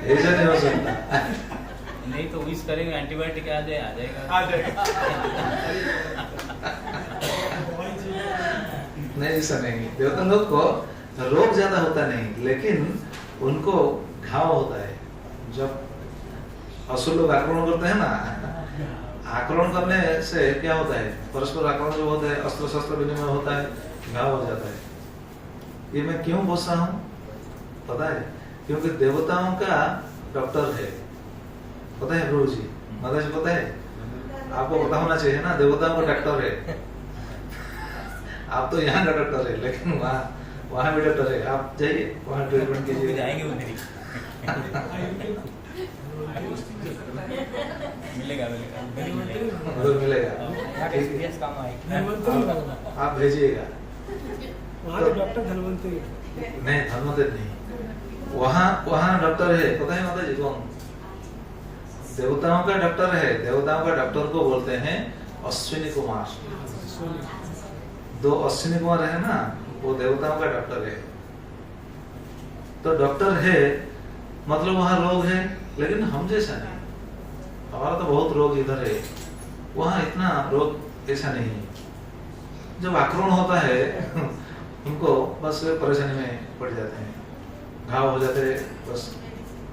ऐसा नहीं हो सकता।
नहीं तो विश करेंगे एंटीबायोटिक आ जाएगा
आ जाएगा।
नहीं, ऐसा नहीं। देवता लोग को रोग ज्यादा होता नहीं, लेकिन उनको घाव होता है। जब असुर लोग आक्रमण करते हैं ना, आक्रमण करने से क्या होता है, परस्पर आक्रमण जो होता है, अस्त्र शस्त्र विनिमय होता है, घाव हो जाता है। ये मैं क्यों बोल रहा हूँ पता है? क्योंकि देवताओं का डॉक्टर है, पता है प्रभु जी, माता जी पता है? आपको पता होना चाहिए ना, देवताओं का डॉक्टर है। आप तो यहाँ का डॉक्टर है, लेकिन वहाँ भी डॉक्टर है। आप जाइए वहाँ ट्रीटमेंट कीजिए।
जाएंगे उधर ही मिलेगा
उधर मिलेगा।
यहाँ का एक्सपीरियंस काम आएगा।
आप भेजिएगा।
वहाँ के डॉक्टर धनवंतरी है।
नहीं, धर्मदेव नहीं, वहाँ डॉक्टर है, पता है माता जी कौन? देवताओं का डॉक्टर है। देवताओं का डॉक्टर को बोलते हैं अश्विनी कुमार। दो अश्विनी कुमार है ना, वो देवताओं का डॉक्टर है। तो डॉक्टर है मतलब वहाँ रोग है, लेकिन हम जैसा नहीं। हमारा तो बहुत रोग इधर है, वहाँ इतना रोग ऐसा नहीं है। जब आक्रमण होता है उनको बस परेशानी में पड़ जाते हैं, घाव हो जाते हैं, बस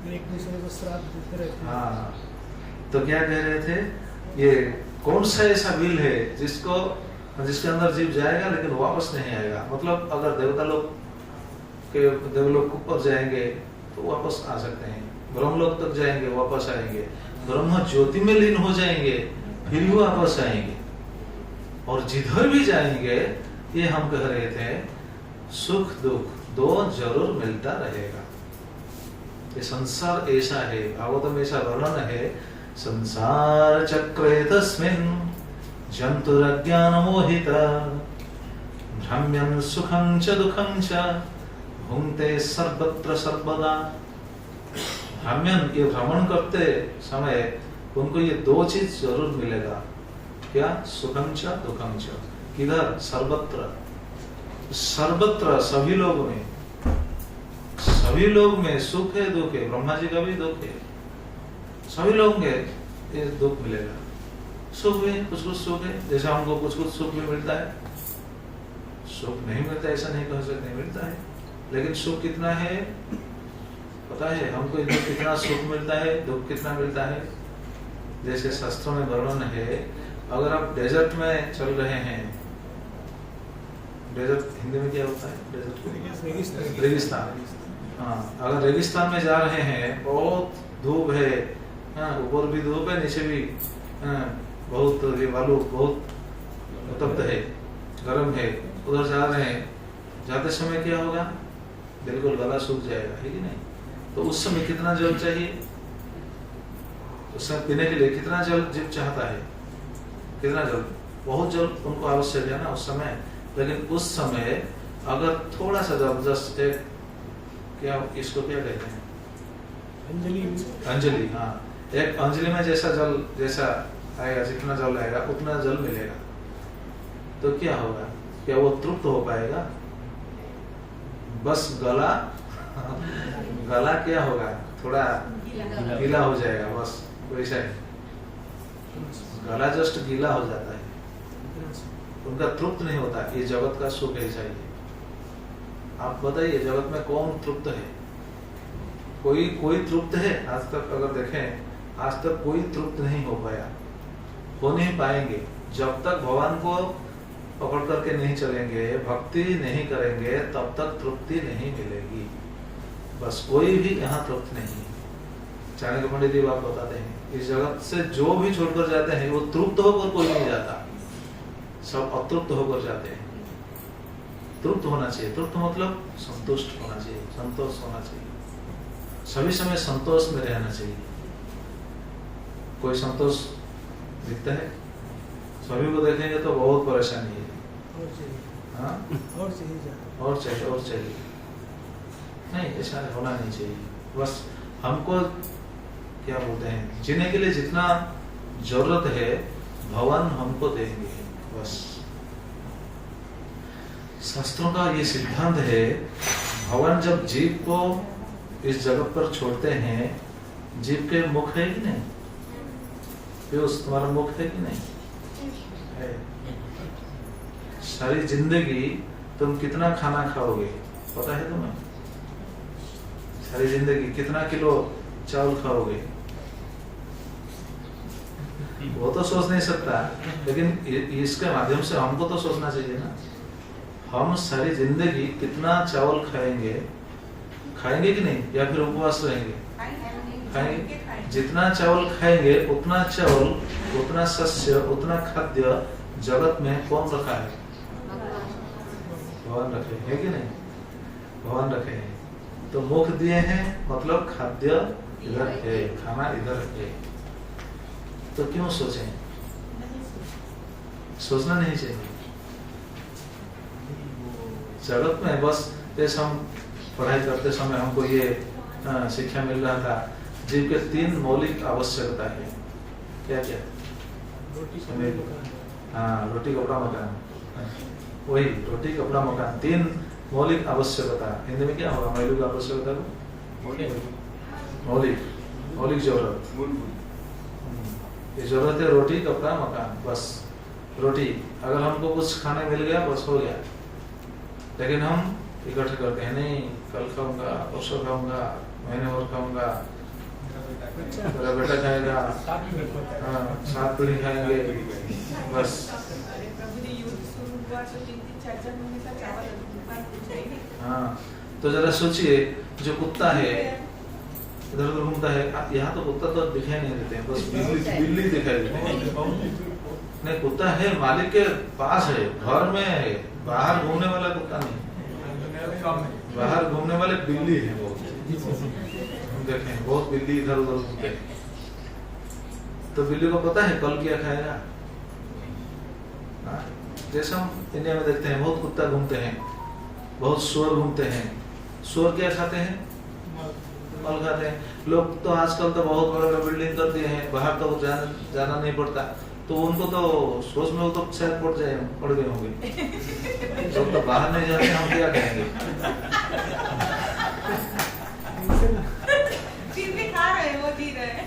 एक दूसरे को श्राप देते रहते हैं।
हाँ। तो क्या कह रहे थे, ये कौन सा ऐसा बिल है जिसके अंदर जीव जाएगा लेकिन वापस नहीं आएगा? मतलब अगर देवता लोग के देवलोक ऊपर जाएंगे तो वापस आ सकते हैं, ब्रह्मलोक तक जाएंगे वापस आएंगे, ब्रह्म ज्योति में लीन हो जाएंगे फिर भी वापस आएंगे, और जिधर भी जाएंगे ये हम कह रहे थे सुख दुख दो जरूर मिलता रहेगा। ये संसार ऐसा है, भागवतम ऐसा वर्णन है, संसार चक्रे तस्मिन् जंतुरज्ञान मोहिता भ्रम्यं सुखं च दुखं च भुंक्ते सर्वत्र सर्वदा। भ्रम्यन, ये भ्रमण करते समय उनको ये दो चीज जरूर मिलेगा। क्या? सुखं च दुखं च। किधर? सर्वत्र। सर्वत्र, सभी लोग में सुख है दुख है। ब्रह्मा जी का भी दुख है, सभी लोग में ये दुख मिलेगा। सुख है, कुछ सुख है, जैसा हमको कुछ सुख भी मिलता है, सुख नहीं मिलता ऐसा नहीं कह सकते, नहीं मिलता है। लेकिन सुख कितना है पता है हमको? इधर कितना सुख मिलता है, दुख कितना मिलता है। जैसे शास्त्रों में वर्णन है, अगर आप डेजर्ट में चल रहे हैं, डेजर्ट हिंदी में क्या होता है? डेजर्ट रेगिस्तान। हाँ, अगर रेगिस्तान में जा रहे हैं, बहुत धूप है, ऊपर भी धूप है, नीचे भी बहुत ये बालू बहुत तप्त है, गर्म है, उधर जा रहे हैं, जाते समय क्या होगा? बिल्कुल गला सूख जाएगा, है कि नहीं? तो उस समय कितना जल चाहिए? उस समय पीने के लिए कितना जल जीव चाहता है? कितना जल? बहुत जल उनको आवश्यक है ना उस समय। लेकिन उस समय अगर थोड़ा सा जल, जस्ट एक क्या, इसको क्या कहते हैं? अंजलि। हाँ, एक अंजलि में जैसा जल जैसा आएगा, जितना जल आएगा उतना जल मिलेगा, तो क्या होगा? क्या वो तृप्त हो पाएगा? बस गला क्या होगा? थोड़ा गीला हो जाएगा, बस वैसा है। गला जस्ट गीला हो जाता है, उनका तृप्त नहीं होता। ये जगत का सुख ऐसा ही है। आप बताइए जगत में कौन तृप्त है? कोई तृप्त है? आज तक अगर देखें, आज तक कोई तृप्त नहीं हो पाया, हो नहीं पाएंगे। जब तक भगवान को पकड़ करके नहीं चलेंगे, भक्ति नहीं करेंगे, तब तक तृप्ति नहीं मिलेगी। बस कोई भी यहाँ तृप्त नहीं है। चाणक्य पंडित जी बात बताते हैं, इस जगत से जो भी छोड़कर जाते हैं वो तृप्त होकर कोई नहीं जाता, सब अतृप्त होकर जाते हैं। तृप्त होना चाहिए, तृप्त मतलब संतुष्ट होना चाहिए, संतोष होना चाहिए, सभी समय संतोष में रहना चाहिए। कोई संतोष दिखता है? सभी को देखेंगे तो बहुत परेशानी है। हाँ?
और चाहिए
और चाहिए नहीं, ऐसा होना नहीं चाहिए। बस हमको क्या बोलते हैं, जीने के लिए जितना जरूरत है भगवान हमको देंगे, बस। शास्त्रों का ये सिद्धांत है, भगवान जब जीव को इस जगत पर छोड़ते हैं, जीव के मुख है कि नहीं? पीयूष तुम्हारा मुख है कि नहीं? है। सारी जिंदगी तुम कितना खाना खाओगे पता है तुम्हें? सारी जिंदगी कितना किलो चावल खाओगे वो तो सोच नहीं सकता, लेकिन इसके माध्यम से हमको तो सोचना चाहिए ना। हम सारी जिंदगी कितना चावल खाएंगे, खाएंगे कि नहीं, या फिर उपवास रहेंगे? खाएंगे। जितना चावल खाएंगे उतना चावल, उतना शस्य, उतना खाद्य जगत में कौन रखा है? भगवान रखे है कि नहीं? भगवान रखे हैं। तो मुख दिए हैं मतलब खाद्य इधर है, खाना इधर है। तो क्यों सोचें? सोचना नहीं चाहिए। जगत में बस जैसे हम पढ़ाई करते समय हमको ये शिक्षा मिल रहा था, जीव के 3 मौलिक आवश्यकता है। क्या क्या? हाँ, रोटी कपड़ा मकान। वही रोटी कपड़ा मकान, 3 मौलिक आवश्यकता। हिंदी में क्या होगा मौलिक आवश्यकता को? मौलिक जरूरत। ये जरूरत है रोटी कपड़ा मकान, बस। रोटी अगर हमको कुछ खाने मिल गया बस हो गया, लेकिन हम इकट्ठे करते हैं, नहीं कल खाऊंगा, परसों खाऊंगा, महीने और खाऊंगा, मेरा बेटा खाएगा, हाँ 7 पीढ़ी खाएंगे, बस। हाँ, तो जरा सोचिए, जो कुत्ता है इधर उधर घूमता है, यहाँ तो कुत्ता तो दिखाई नहीं देते हैं, बस बिल्ली दिखाई देते हैं। नहीं, कुत्ता है मालिक के पास है, घर में है, बाहर घूमने वाला कुत्ता नहीं। बाहर घूमने वाले बिल्ली है बहुत, देखें बहुत बिल्ली इधर उधर घूमते हैं। तो बिल्ली को पता है कल क्या खाएगा। जैसे हम इंडिया में देखते हैं बहुत कुत्ता घूमते हैं, बहुत सुअर घूमते हैं। सुअर क्या खाते हैं? मल खाते हैं। लोग तो आजकल तो बहुत बड़ा बिल्डिंग कर दिए हैं, बाहर तो जाना नहीं पड़ता, तो उनको तो सोच में वो तो शायद पड़ गए होंगे। जब तो बाहर नहीं जाते हम क्या कहेंगे?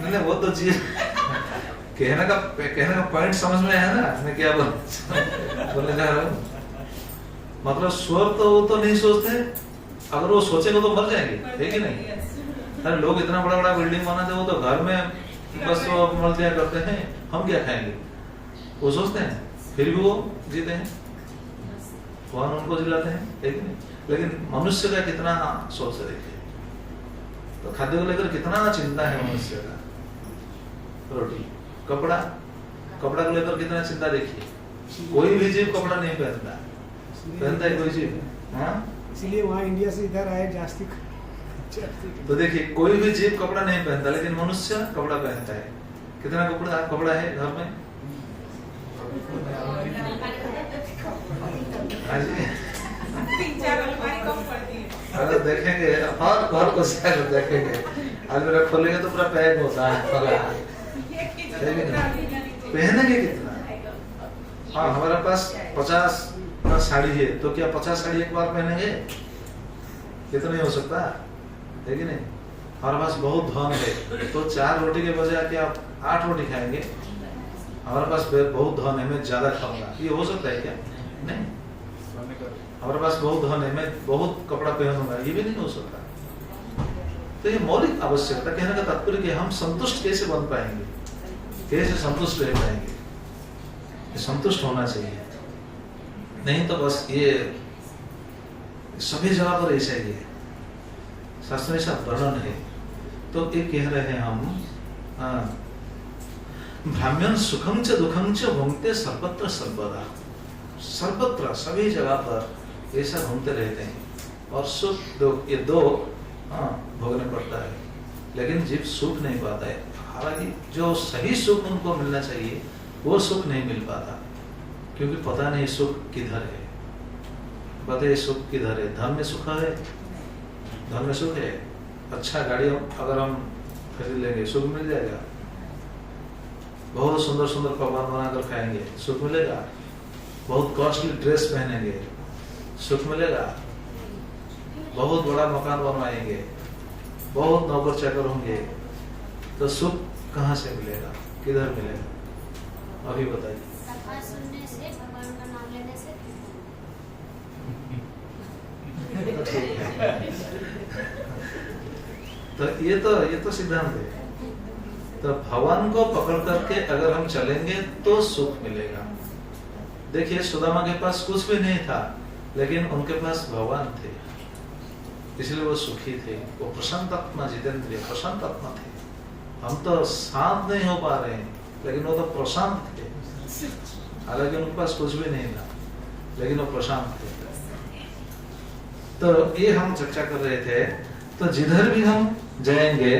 नहीं वो तो जी कहने का पॉइंट समझ में है ना, मैं क्या बोलने जा रहा हूँ। मतलब स्वर तो वो तो नहीं सोचते, अगर वो सोचेगा तो मर जाएंगे, है कि नहीं? अरे लोग इतना बड़ा बड़ा बिल्डिंग बनाते हैं, वो तो घर में बस वो मर दिया करते हैं, हम क्या खाएंगे? वो सोचते हैं, फिर भी वो जीते हैं, भगवान उनको जिलाते हैं, है कि नहीं? लेकिन मनुष्य का कितना सोच है देखिए, तो खाद्य को लेकर कितना चिंता है मनुष्य का। रोटी कपड़ा को लेकर कितना चिंता देखिए। कोई भी जीव कपड़ा नहीं पहनता है कोई जीव, हाँ?
इसलिए वहाँ इंडिया से इधर आए जास्ती।
तो देखिए कोई भी जीव कपड़ा नहीं पहनता, लेकिन मनुष्य कपड़ा पहनता है। कितना कपड़ा है घर में? अगर देखेंगे हर घर को देखेंगे, आज मेरा खोलेंगे तो पूरा पैक होता है। पहनेंगे कितना? हाँ, हमारे पास 50 का साड़ी है, तो क्या 50 साड़ी एक बार पहनेंगे? ये तो नहीं हो सकता, है कि नहीं? हमारे पास बहुत धन है, तो 4 रोटी के बजाय क्या 8 रोटी खाएंगे? हमारे पास बहुत धन है, मैं ज्यादा खाऊंगा, ये हो सकता है क्या? नहीं। हमारे पास बहुत धन है, मैं बहुत कपड़ा पहनूंगा, ये भी नहीं हो सकता। तो ये मौलिक आवश्यकता, कहने का तात्पर्य कि हम संतुष्ट कैसे बन पाएंगे, कैसे संतुष्ट रह पाएंगे? संतुष्ट होना चाहिए, नहीं तो बस ये सभी जगह पर ऐसा ही है, शास्त्र में ऐसा वर्णन है। तो ये कह रहे हैं हम, भ्राम्यन सुखम च दुखम च भुंक्ते सर्वत्र सर्वदा। सर्वत्र सभी जगह पर ऐसा घूमते रहते हैं, और सुख दुख ये 2 भोगने पड़ता है, लेकिन जीव सुख नहीं पाता है। हालांकि जो सही सुख उनको मिलना चाहिए वो सुख नहीं मिल पाता, क्योंकि पता नहीं सुख किधर है। बताइए सुख किधर है? धन में सुख है? धन में सुख है? अच्छा गाड़ी अगर हम खरीद लेंगे सुख मिल जाएगा? बहुत सुंदर सुंदर पकवान बनाकर खाएंगे सुख मिलेगा? बहुत कॉस्टली ड्रेस पहनेंगे सुख मिलेगा? बहुत बड़ा मकान बनवाएंगे, बहुत नौकर चाकर होंगे, तो सुख कहाँ से मिलेगा? किधर मिलेगा? अभी बताइए।
कथा सुनने से, भगवान का नाम लेने से
तो ये तो सिद्धांत है। तो भगवान को पकड़ करके अगर हम चलेंगे तो सुख मिलेगा। देखिए सुदामा के पास कुछ भी नहीं था, लेकिन उनके पास भगवान थे, इसलिए वो सुखी थे। वो प्रशांत आत्मा, जितेंद्रिय प्रशांत आत्मा थे। हम तो शांत नहीं हो पा रहे हैं, लेकिन वो तो प्रशांत थे। हालांकि उनके पास कुछ भी नहीं था, लेकिन वो प्रशांत थे। तो ये हम चर्चा कर रहे थे। तो जिधर भी हम जाएंगे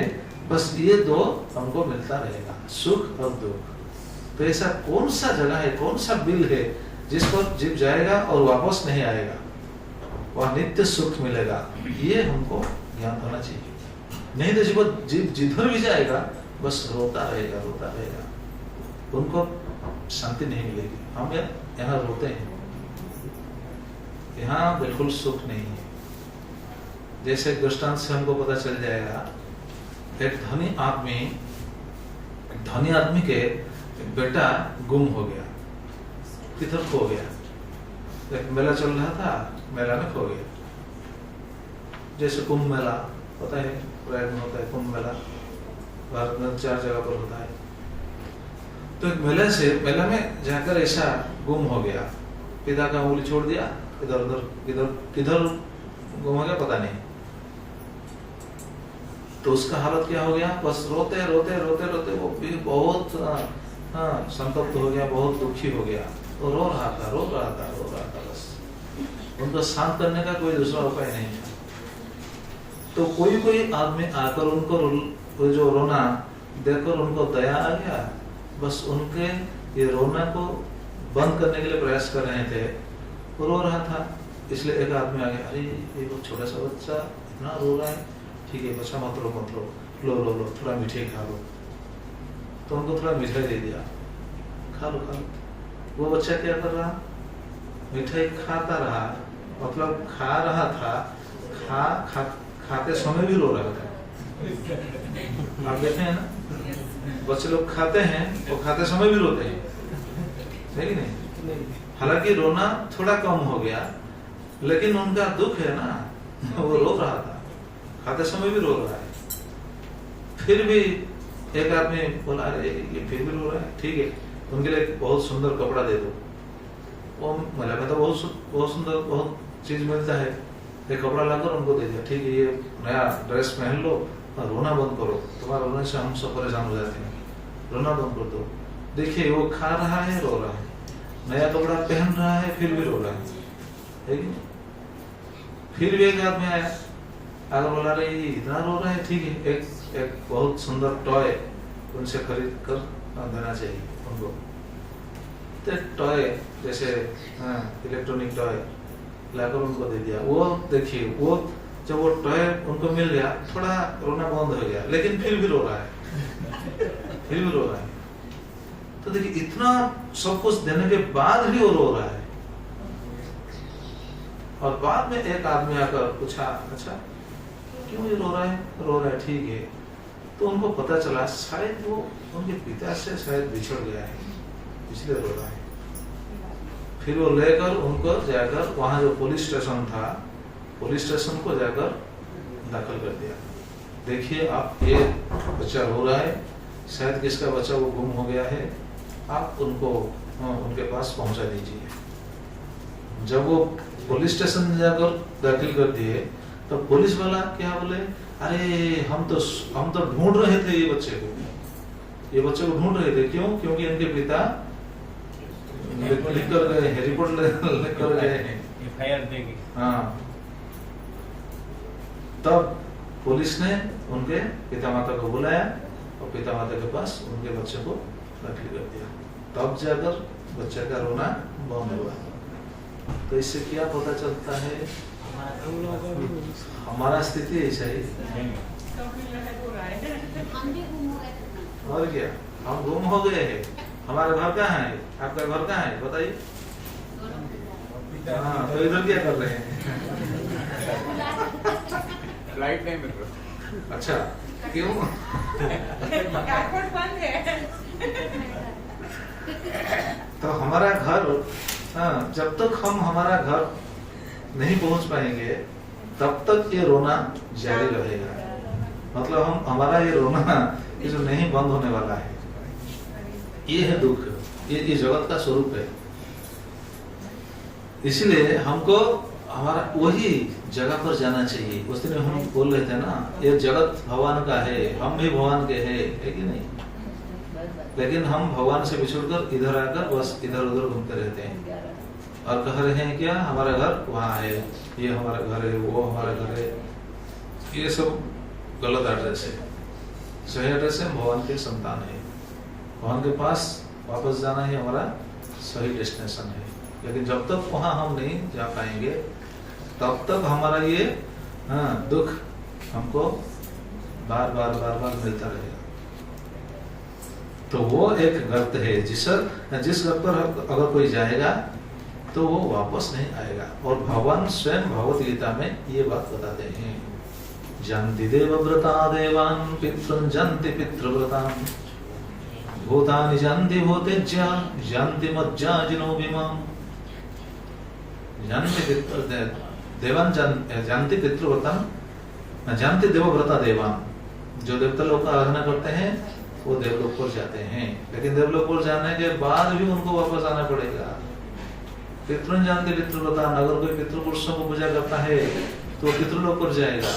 बस ये दो हमको मिलता रहेगा, सुख और दुख। तो ऐसा कौन सा जगह है, कौन सा बिल है जिस पर जीव जाएगा और वापस नहीं आएगा, वह नित्य सुख मिलेगा, ये हमको ज्ञान होना चाहिए। नहीं तो जीव जिधर भी जाएगा बस रोता रहेगा, रोता रहेगा, उनको शांति नहीं मिलेगी। हम यहाँ रोते हैं, यहाँ बिल्कुल सुख नहीं है। जैसे दृष्टांत से हमको पता चल जाएगा, एक धनी आदमी के बेटा गुम हो गया, किधर खो गया। एक मेला चल रहा था, मेला में खो गया। जैसे कुंभ मेला पता है, प्रयाग में होता है कुंभ मेला, भारत में 4 जगह पर होता है। तो एक मेला में जाकर ऐसा गुम हो गया, पिता का उंगली छोड़ दिया, किधर गुम हो गया पता नहीं। तो उसका हालत क्या हो गया, बस रोते रोते रोते रोते वो भी बहुत संतप्त हो गया, बहुत दुखी हो गया। तो रो रहा था बस। उनको शांत करने का कोई दूसरा उपाय नहीं था। तो कोई आदमी आकर उनको जो रोना देखकर उनको दया आ गया, बस उनके ये रोना को बंद करने के लिए प्रयास कर रहे थे। वो रो रहा था, इसलिए एक आदमी आ गया, अरे ये वो छोटा सा बच्चा इतना रो रहा है, ठीक है बच्चा मत रो, लो थोड़ा मिठाई खा लो। तो उनको थोड़ा मिठाई दे दिया, खा लो। वो बच्चा क्या कर रहा, मिठाई खाता रहा, मतलब खा रहा था, खाते समय भी रो रहा था। आप देखे हैं ना, बच्चे लोग खाते हैं वो खाते समय भी रोते हैं, है कि नहीं? हालांकि रोना थोड़ा कम हो गया, लेकिन उनका दुख है ना, वो रो रहा था, खाते समय भी रो रहा है। फिर भी एक आदमी बोला, अरे ये फिर भी रो रहा है, ठीक है उनके लिए बहुत सुंदर कपड़ा दे दो। वो मेला में तो बहुत सुंदर बहुत चीज मिलता है, एक कपड़ा लाकर उनको दे दिया, ठीक है ये नया ड्रेस पहन लो, रोना बंद करो, तुम्हारा रोने से हम सब परेशान हो जाते हैं, रोना बंद कर दो। देखिए वो खा रहा है, रो रहा है, नया कपड़ा पहन रहा है, फिर भी रो रहा है कि नहीं? फिर भी एक आदमी आया, अगर बोला रहे इतना रो रहा है, ठीक है एक बहुत सुंदर टॉय उनसे खरीद कर देना चाहिए उनको। तो टॉय जैसे इलेक्ट्रॉनिक टॉय लाकर उनको दे दिया। वो देखिए वो जब वो टॉय उनको मिल गया, थोड़ा रोना बंद हो गया, लेकिन फिर भी रो रहा है, तो देखिए इतना सब कुछ देने के बाद भी वो रो रहा है। और बाद में एक आदमी आकर पूछा, अच्छा क्यों ये रो रहा है, ठीक है। तो उनको पता चला शायद वो उनके पिता से शायद बिछड़ गया है, इसलिए रो रहा है। फिर वो लेकर उनको जाकर वहां जो पुलिस स्टेशन था, पुलिस स्टेशन को जाकर दाखिल कर दिया। देखिए आप ये बच्चा रो रहा है, शायद किसका बच्चा वो गुम हो गया है, आप उनको उनके पास पहुंचा दीजिए। जब वो पुलिस स्टेशन जाकर दाखिल कर दिए तो पुलिस वाला क्या बोले, अरे हम तो ढूंढ रहे थे ये बच्चे को ढूंढ रहे थे। क्यों? क्योंकि इनके पिता लिख कर गए हैं, रिपोर्ट लिख कर गए हैं,
FIR देगी।
हाँ, तब पुलिस ने उनके पिता माता को बुलाया और पिता माता के पास उनके बच्चे को दाखिल कर दिया। तब जाकर बच्चे का रोना बंद हुआ। तो इससे क्या पता चलता है, हमारा स्थिति ऐसा ही,
हम भी गुम हो गए थे।
और क्या, हम गुम हो गए हैं। हमारा घर कहाँ है, आपका घर कहाँ है बताइए। हाँ, तो इधर क्या कर रहे हैं?
लाइट नहीं मिल रहा।
अच्छा क्यों?
एयरपोर्ट बंद है।
तो हमारा घर, जब तक हम हमारा घर नहीं पहुंच पाएंगे तब तक ये रोना जारी रहेगा। मतलब हम हमारा ये रोना ये जो नहीं बंद होने वाला है, ये है दुख, ये जगत का स्वरूप है। इसलिए हमको हमारा वही जगह पर जाना चाहिए। उस दिन हम बोल रहे थे ना, ये जगत भगवान का है, हम भी भगवान के है कि नहीं? लेकिन हम भगवान से बिछुड़कर इधर आकर बस इधर उधर घूमते रहते हैं और कह रहे हैं क्या हमारा घर वहाँ है, ये हमारा घर है, वो हमारा घर है। ये सब गलत एड्रेस है। सही एड्रेस है भगवान के संतान है, भगवान के पास वापस जाना ही हमारा सही डेस्टिनेशन है। लेकिन जब तक वहां हम नहीं जा पाएंगे तब तक हमारा ये दुख हमको बार बार मिलता रहेगा। तो वो एक गर्त है, जिस गर्त पर अगर कोई जाएगा तो वो वापस नहीं आएगा। और भगवान स्वयं भगवत गीता में ये बात बताते हैं, जानति देवव्रता देवान् पितॄन् जानति पितृव्रतान् भूतानि जानति भूतेज्या जानति मज्जाजिनो विमाम्। देवान जानते पितृव्रतम जानते देवव्रता देवान। जो देवता लोग का आराधना करते हैं वो देवलोक पर जाते हैं, लेकिन देवलोक पर जाने के बाद भी उनको वापस आना पड़ेगा। पितृ जानते पितृव्रता, अगर कोई पितृ पुरुषों को पूजा करता है तो पितृलोक पर जाएगा।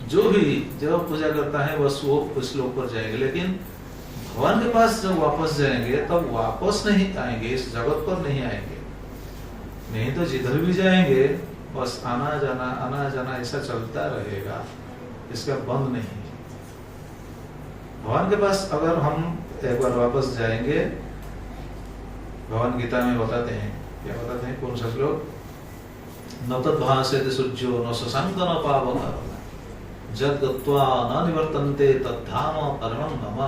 जो भी जब पूजा करता है बस वो उस लोक पर जाएगा। लेकिन भगवान के पास जब वापस जाएंगे तब वापस नहीं आएंगे, इस जगत पर नहीं आएंगे। नहीं तो जिधर भी जाएंगे बस आना जाना ऐसा चलता रहेगा, इसका बंद नहीं। भगवान के पास अगर हम एक बार वापस जाएंगे, भगवान गीता में बताते हैं, क्या बताते हैं, कौन सा श्लोक, न तद्भासेते सूर्यो न शशांक न पावक जद गत्वा न निवर्तन्ते तद्धाम परमं मम।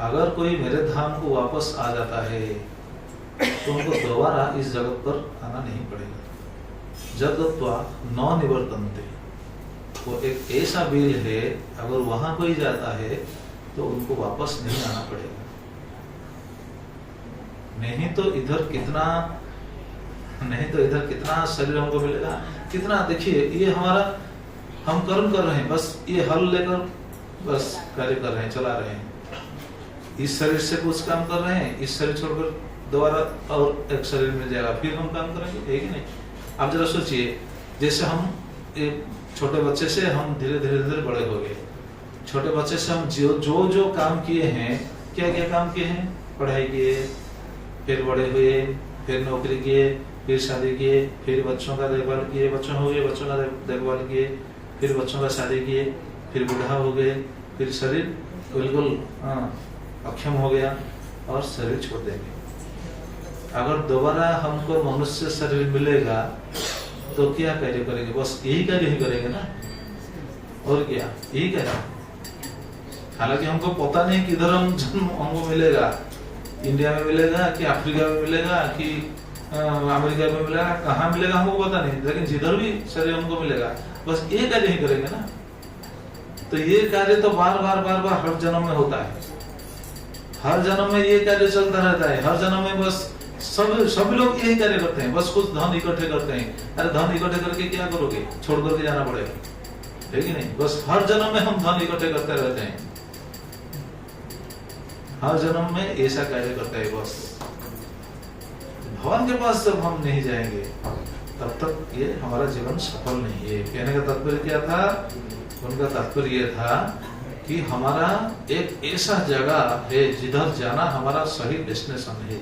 अगर कोई मेरे धाम को वापस आ जाता है तो उनको दोबारा इस जगत पर आना नहीं पड़ेगा। जगत्वा न निवर्तन्ते, वो एक ऐसा बिल है, अगर वहां कोई जाता है तो उनको वापस नहीं आना पड़ेगा। नहीं तो इधर कितना शरीर हमको मिलेगा, कितना। देखिए ये हमारा हम कर्म कर रहे हैं, बस ये हल लेकर बस कार्य कर रहे हैं, चला रहे हैं। इस शरीर से कुछ काम कर रहे हैं, इस शरीर छोड़कर दोबारा और एक शरीर मिल जाएगा, फिर हम काम करेंगे, है कि नहीं? आप जरा सोचिए, जैसे हम छोटे बच्चे से हम धीरे धीरे बड़े हो गए। छोटे बच्चे से हम जो काम किए हैं, क्या काम किए हैं, पढ़ाई किए, फिर बड़े हुए, फिर नौकरी किए, फिर शादी किए, फिर बच्चों का देखभाल किए, बच्चों हो गए, बच्चों का देखभाल किए, फिर बच्चों का शादी किए, फिर बूढ़ा हो गए, फिर शरीर बिल्कुल अक्षम हो गया और शरीर छोड़ देंगे। अगर दोबारा हमको मनुष्य शरीर मिलेगा तो क्या कार्य करेंगे? बस यही कार्य ही करेंगे ना, और क्या, यही कार्य। हालांकि हमको पता नहीं किधर हमको मिलेगा, इंडिया में मिलेगा कि अफ्रीका में मिलेगा कि अमेरिका में मिलेगा, कहाँ मिलेगा हमको पता नहीं, लेकिन जिधर भी शरीर हमको मिलेगा बस ये कार्य ही करेंगे ना। तो ये कार्य तो बार बार हर जन्म में होता है, हर जन्म में ये कार्य चलता रहता है। हर जन्म में बस सभी लोग यही कार्य करते हैं, बस कुछ धन इकट्ठे करते हैं। अरे धन इकट्ठे करके क्या करोगे, छोड़ करके जाना पड़ेगा, है कि नहीं? बस हर जन्म में हम धन इकट्ठे करते रहते हैं, हर जन्म में ऐसा कार्य करते हैं। बस भगवान के पास जब हम नहीं जाएंगे तब तक ये हमारा जीवन सफल नहीं है। कहने का तात्पर्य क्या था? उनका तात्पर्य ये था कि हमारा एक ऐसा जगह है जिधर जाना हमारा सही डेस्टिनेशन है।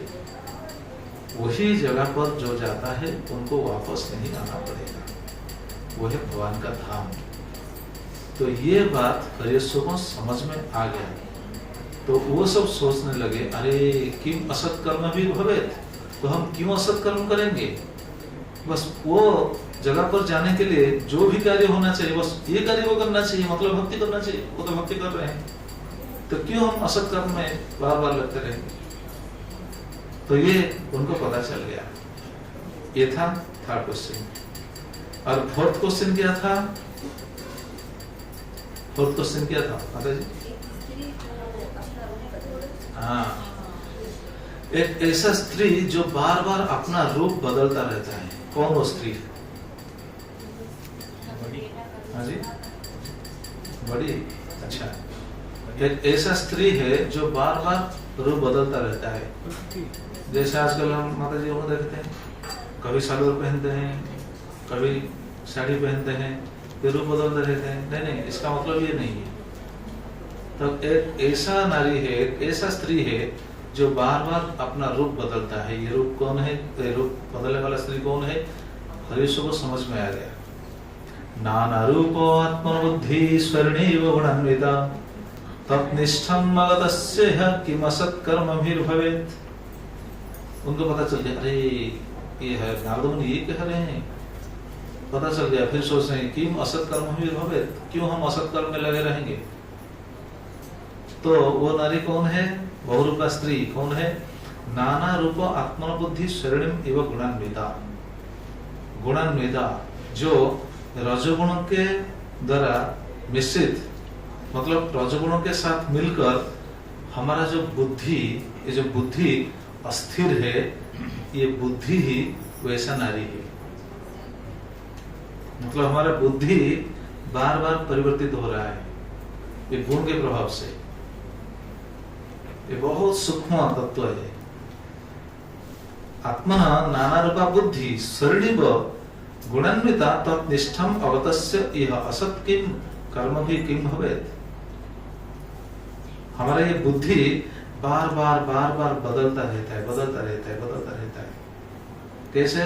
वही जगह पर जो जाता है उनको वापस नहीं आना पड़ेगा, वो है भगवान का धाम। तो ये बात हरियशों को समझ में आ गया, तो वो सब सोचने लगे, अरे किम असत कर्म भी भवेत, तो हम क्यों असत कर्म करेंगे? बस वो जगह पर जाने के लिए जो भी कार्य होना चाहिए बस ये कार्य वो करना चाहिए, मतलब भक्ति करना चाहिए, वो तो भक्ति कर रहे हैं, तो क्यों हम असत कर्म में बार लगते रहेंगे? तो ये उनको पता चल गया। ये था थर्ड क्वेश्चन। और फोर्थ क्वेश्चन क्या था? फोर्थ क्वेश्चन क्या था माता जी? हाँ, एक ऐसा स्त्री जो बार बार अपना रूप बदलता रहता है, कौन वो स्त्री है? हाँ जी, बड़ी अच्छा। एक ऐसा स्त्री है जो बार बार रूप बदलता रहता है। जैसे आजकल हम माता जी को देखते हैं, कभी सलवार पहनते हैं, कभी साड़ी पहनते हैं, ये रूप बदलते रहते हैं। नहीं, इसका मतलब ये नहीं है। तो एक ऐसा नारी है, एक ऐसा स्त्री है जो बार बार अपना रूप बदलता है। ये रूप कौन है? ये रूप बदलने वाला स्त्री कौन है? हरीश को समझ में आ गया। नाना रूपो आत्मबुद्धि स्वर्णीव गुणान्विता तत्निष्ठम अगतस्य किम असत्कर्मभिर्भवेत्। उनको पता चल गया, अरे ये है नारद मुनि ये कह रहे हैं, पता चल गया। फिर सोच रहे हैं किम असत्कर्मभिर्भवेत्, क्यों हम असत्कर्म में लगे रहेंगे? तो वो नारी कौन है? बहुरूपा स्त्री कौन है? नाना रूप आत्मबुद्धि स्वर्णिम एव गुणान्विता। गुणान्विता जो रजोगुणों के द्वारा मिश्रित, मतलब रजोगुणों के साथ मिलकर हमारा जो बुद्धि, ये जो बुद्धि अस्थिर है, ये बुद्धि ही वैसा नारी है। मतलब हमारा बुद्धि बार बार परिवर्तित हो रहा है ये गुण के प्रभाव से। ये बहुत सूक्ष्म तत्व है। आत्मा नाना रूपा बुद्धि स्वर्णिव गुणान्विता तत्निष्ठम अवतस्य यह असत किम कर्म भी किम भवेत्। हमारा ये बुद्धि बार बार बदलता रहता है, बदलता रहता है। कैसे?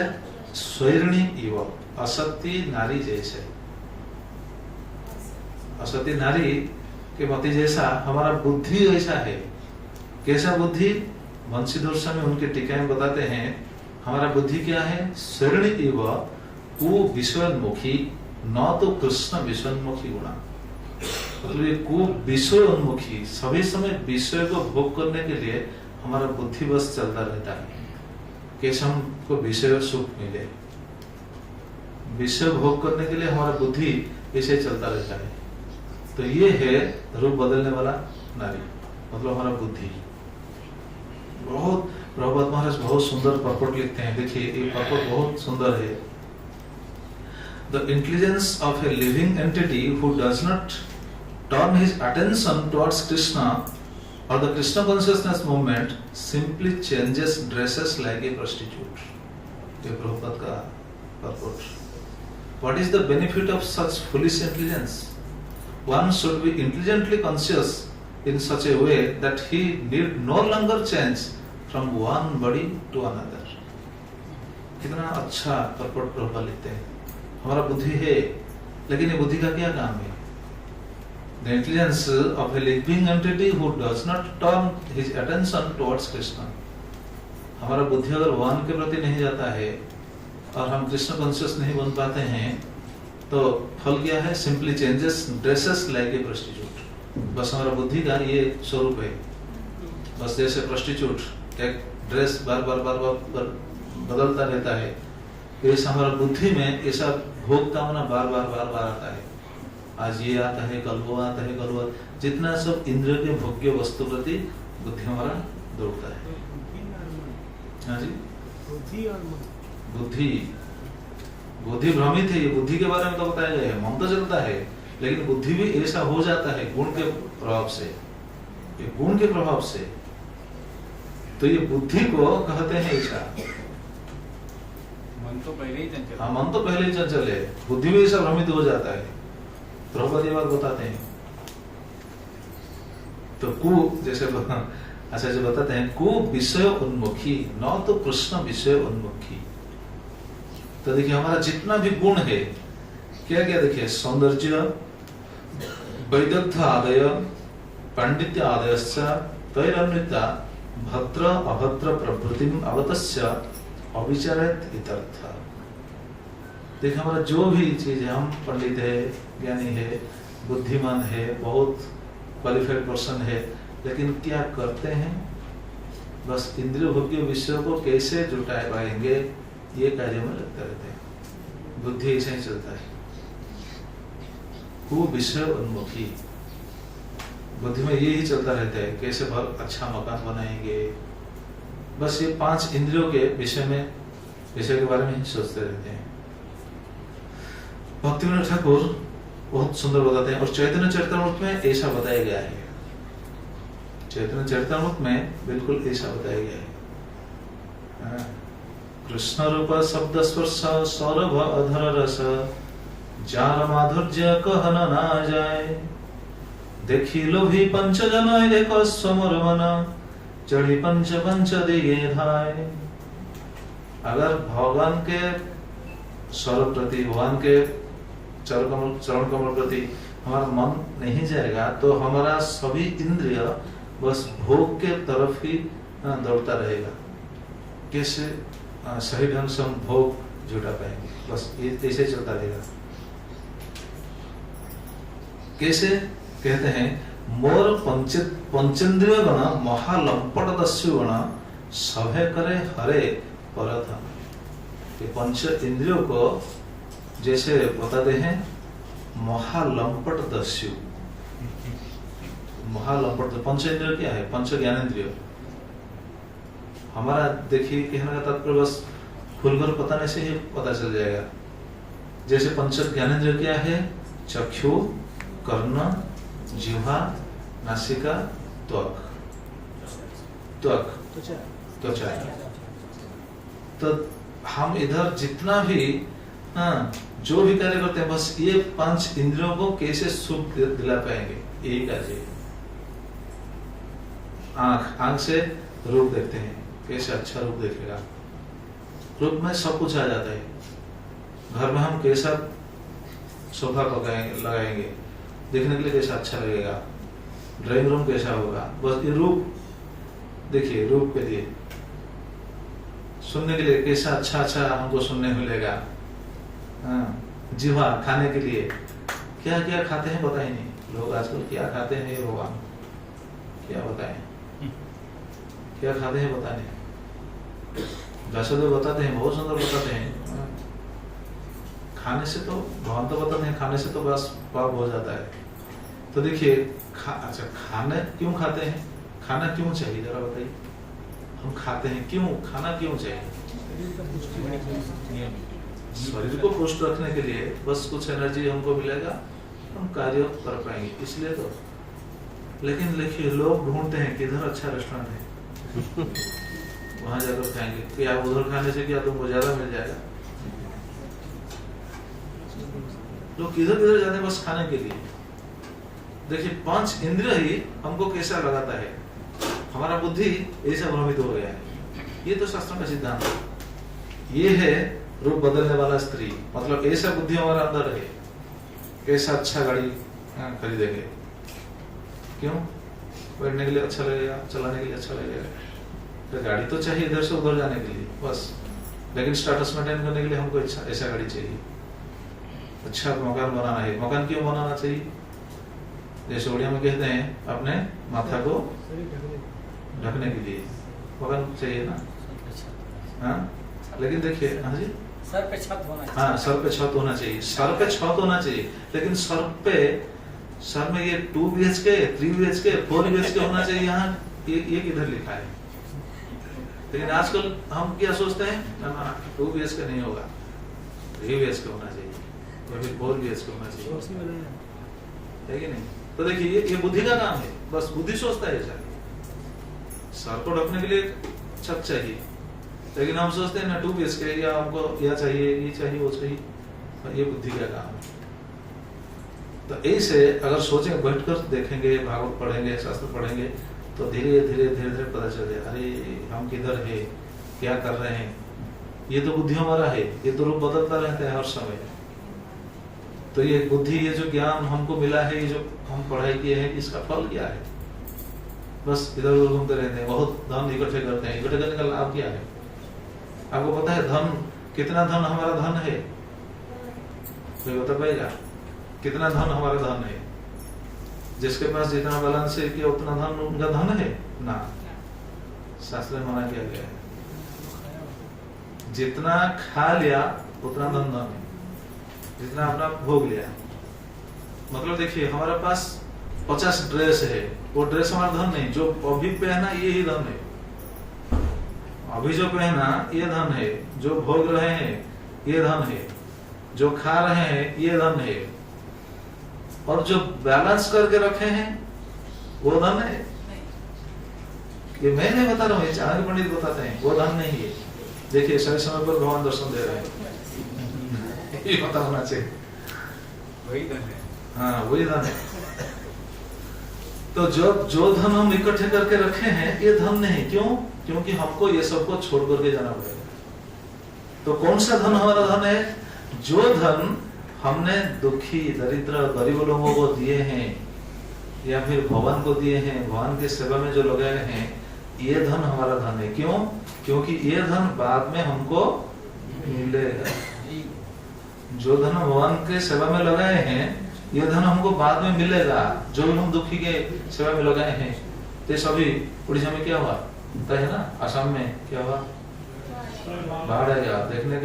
स्वैरणी इव, असती नारी जैसे। असती नारी के मति जैसा हमारा बुद्धि ऐसा है। कैसा बुद्धि? वंशीधर स्वामी उनके टीका में बताते हैं, हमारा बुद्धि क्या है? स्वैरणी इव कु विषयोन्मुखी, न तो कृष्ण विषयोन्मुखी गुणा। मतलब ये कु विषयोन्मुखी, सभी समय विषय को भोग करने के लिए हमारा बुद्धि बस चलता रहता है। कैसे हमको विषय सुख मिले, विषय भोग करने के लिए हमारा बुद्धि ऐसे चलता रहता है। तो ये है रूप बदलने वाला नारी, मतलब हमारा बुद्धि। बहुत प्रभुपाद महाराज बहुत सुंदर पर्पट लिखते हैं। देखिए ये पर्पट बहुत सुंदर है। The intelligence of a living entity who does not turn his attention towards Krishna or the Krishna consciousness movement simply changes dresses like a prostitute. ये प्रभुपाद का पर्पट। What is the benefit of such foolish intelligence? One should be intelligently conscious in such a way that he need no longer change from one body to another. कितना अच्छा पर्पट प्रभुपाद लिखते हैं। हमारा बुद्धि है, लेकिन ये बुद्धि का क्या काम है? The intelligence of a living entity who does not turn his attention towards Krishna. हमारा बुद्धि अगर भगवान के प्रति नहीं जाता है और हम कृष्ण कॉन्शियस नहीं बन पाते हैं, तो फल क्या है? Simply changes dresses like a prostitute. बस हमारा बुद्धि का ये स्वरूप है। बस जैसे prostitute एक ड्रेस बार बार बदलता रहता है, ऐसा हमारा बुद्धि में ऐसा भोग कामना बार बार आता है। आज ये आता है, कल वो आता है, कल वो। जितना सब इंद्रिय के भोग्य वस्तु प्रति बुद्धि हमारा दौड़ता है। हाँ जी, बुद्धि भ्रमित है। ये बुद्धि के बारे में तो बताया गया है, मन तो चलता है, लेकिन बुद्धि भी ऐसा हो जाता है गुण के प्रभाव से। ये गुण के प्रभाव से, तो ये बुद्धि को कहते हैं ऐसा।
मन तो पहले ही चंचल।
हाँ, मन तो पहले ही चंचल है, बुद्धि भी ऐसा भ्रमित हो जाता है। प्रभुपाद ये बात बताते हैं। तो कु जैसे अच्छा जो बताते हैं, कु विषय उन्मुखी, न तो कृष्ण विषय उन्मुखी। तो देखिए हमारा जितना भी गुण है, क्या क्या देखिए, सौंदर्य, वैदग्ध्य आदय, पांडित्य आदयश्च तैरन्विता भद्र अभद्र प्रवृत्तिम अवतस्य अविचरित इतर्थ। देखिए हमारा जो भी चीज है, हम पंडित है, ज्ञानी है, बुद्धिमान है, बहुत क्वालिफाइड पर्सन है, लेकिन क्या करते हैं? बस इंद्रिय भोग्य विषयों को कैसे जुटा पाएंगे, ये कार्य में लगते रहते हैं। बुद्धि ऐसे ही चलता है। कु विषय उन्मुखी, बुद्धि में यही चलता रहता है, कैसे अच्छा मकान बनाएंगे, बस ये 5 इंद्रियों के विषय के बारे में ही सोचते रहते हैं। भक्तिविनोद ठाकुर बहुत सुंदर बताते हैं, और चैतन्य चरितामृत में ऐसा बताया गया है। चैतन्य चरितामृत में बिल्कुल ऐसा बताया गया है। कृष्ण रूप शब्द स्पर्श सौरभ अधर रस, जार माधुर्य कहन ना जाए, देखी लोभी पंच जन एक स्वमर मन, चढ़ी पंच पंच दिगे धाय। अगर भगवान के स्वरूप प्रति, भगवान के चरण कमल प्रति हमारा मन नहीं जाएगा तो हमारा सभी इंद्रिय बस भोग के तरफ ही दौड़ता रहेगा। कैसे सही ढंग से हम भोग जुटा पाएंगे, बस ऐसे चलता रहेगा। कैसे कहते हैं, मोर पंचेंद्रिय गण महालंपट दस्यु गण, सभे करे हरे परथ। ये पंच इंद्रियों को जैसे बताते हैं महालंपट दस्यु। महालंपट, पंच इंद्रिय क्या है? पंच ज्ञानेंद्रिय। हमारा देखिए कहने का तात्पर्य बस खुलकर बताने से ही पता चल जाएगा। जैसे पंच ज्ञानेंद्रिय क्या है? चक्षु, कर्ण, जिह्वा, नासिका, त्वचा। तो हम इधर जितना भी जो भी कार्य करते हैं, बस ये 5 इंद्रियों को कैसे सुख दिला पाएंगे, यही कार्य है। आंख से रूप देखते हैं, कैसे अच्छा रूप देखेगा। रूप में सब कुछ आ जाता है। घर में हम कैसा सोफा लगाएंगे, देखने के लिए कैसा अच्छा लगेगा। ड्राइंग रूम कैसा होगा, बस ये रूप देखिए। रूप के लिए, सुनने के लिए कैसा अच्छा हमको सुनने मिलेगा। जिह्वा, खाने के लिए क्या क्या खाते हैं पता ही नहीं। लोग आजकल क्या खाते हैं ये भगवान क्या बताएं, क्या खाते हैं पता नहीं। दशरथ बताते हैं, बहुत सुंदर बताते हैं। खाने से तो भगवान तो बताते हैं, खाने से तो बस पाप हो जाता है। तो देखिए अच्छा, खाना क्यों खाते हैं, खाना क्यों चाहिए जरा बताइए। हम खाते हैं क्यों, खाना क्यों चाहिए? शरीर को पुष्ट रखने के लिए, बस कुछ एनर्जी हमको मिलेगा, हम कार्य कर पाएंगे, इसलिए तो। लेकिन देखिए लोग ढूंढते हैं किधर अच्छा रेस्टोरेंट है, वहां जाकर खाएंगे। क्या उधर खाने से क्या तुमको ज्यादा मिल जाएगा? लोग किधर किधर जाते हैं बस खाने के लिए। देखिए 5 इंद्रिय ही हमको कैसा लगाता है, हमारा बुद्धि ऐसा भ्रमित हो गया है। ये तो शास्त्रों का सिद्धांत है। ये है रूप बदलने वाला स्त्री, मतलब ऐसा बुद्धि हमारा अंदर है। कैसा अच्छा गाड़ी खरीदेंगे, क्यों? बैठने के लिए अच्छा लगेगा, चलाने के लिए अच्छा लगेगा। तो गाड़ी तो चाहिए इधर से उधर जाने के लिए बस, लेकिन स्टेटस मेंटेन करने के लिए हमको ऐसा गाड़ी चाहिए। अच्छा मकान बनाना है, मकान क्यों बनाना चाहिए? जैसे उड़िया में कहते हैं, अपने माथा को ढकने के लिए मकान चाहिए ना। हाँ, लेकिन देखिए, हाँ जी,
सर पे छत होना चाहिए।
हाँ, सर पे छत होना चाहिए, सर पे छत होना चाहिए। लेकिन सर में ये 2 BHK, 3 BHK, 4 BHK होना चाहिए। यहाँ ये किधर लिखा है? लेकिन आजकल हम क्या सोचते हैं, ना 2 BHK नहीं होगा, 3 BHK होना चाहिए, या फिर 4 BHK होना चाहिए, है कि नहीं? तो देखिए ये बुद्धि का काम है, बस बुद्धि सोचता है ऐसा। सर को ढकने के लिए छत चाहिए, लेकिन हम सोचते हैं ना 2 BHK, या हमको यह चाहिए, ये चाहिए, वो चाहिए। ये बुद्धि का काम है। तो ऐसे अगर सोचेंगे, बैठकर देखेंगे, भागवत पढ़ेंगे, शास्त्र पढ़ेंगे, तो धीरे धीरे पता चल जाए, अरे हम किधर है, क्या कर रहे हैं। ये तो बुद्धि हमारा है, ये तो रूप बदलता रहता है हर समय। तो ये बुद्धि, ये जो ज्ञान हमको मिला है, ये जो हम पढ़ाई किए हैं, इसका फल क्या है? बस इधर उधर घूमते रहते हैं, बहुत धन इकट्ठे करते हैं। इकट्ठे करने का लाभ क्या है? आपको पता है धन, कितना धन हमारा धन है? कोई बता पाएगा कितना धन हमारा धन है? जिसके पास जितना बैलेंस है कि उतना धन उनका धन है ना। शास्त्र में मना किया गया है, जितना खा लिया उतना धन है, जितना अपना भोग लिया। मतलब देखिए हमारे पास 50 ड्रेस है, वो ड्रेस हमारा धन नहीं। जो अभी पहना ये ही धन है, अभी जो पहना ये धन है, जो भोग रहे हैं ये धन है, जो खा रहे हैं ये धन है, और जो बैलेंस करके रखे हैं वो धन है। ये मैं नहीं बता रहा हूँ, ये चाणक्य पंडित बताते हैं, वो धन नहीं है। देखिए सही समय पर भगवान दर्शन दे रहे हैं, ये पता होना चाहिए।
वही धन है।
हाँ वही धन है। तो जो धन हम इकट्ठे करके रखे हैं ये धन नहीं। क्यों? क्योंकि हमको ये सबको छोड़ करके जाना पड़ेगा। तो कौन सा धन हमारा धन है? जो धन हमने दुखी, दरिद्र, गरीब लोगों को दिए हैं या फिर भगवान को दिए हैं, भगवान की सेवा में जो लगाए हैं, ये धन हमारा धन है। क्यों? क्योंकि ये धन बाद में हमको मिलेगा। जो धन भगवान के सेवा में लगाए हैं ये धन हमको बाद में मिलेगा। जो भी हम दुखी के सेवा में लगाए हैं, तो सभी उड़ीसा में क्या हुआ है ना, असम में क्या हुआ, बाढ़ आ गया। देखने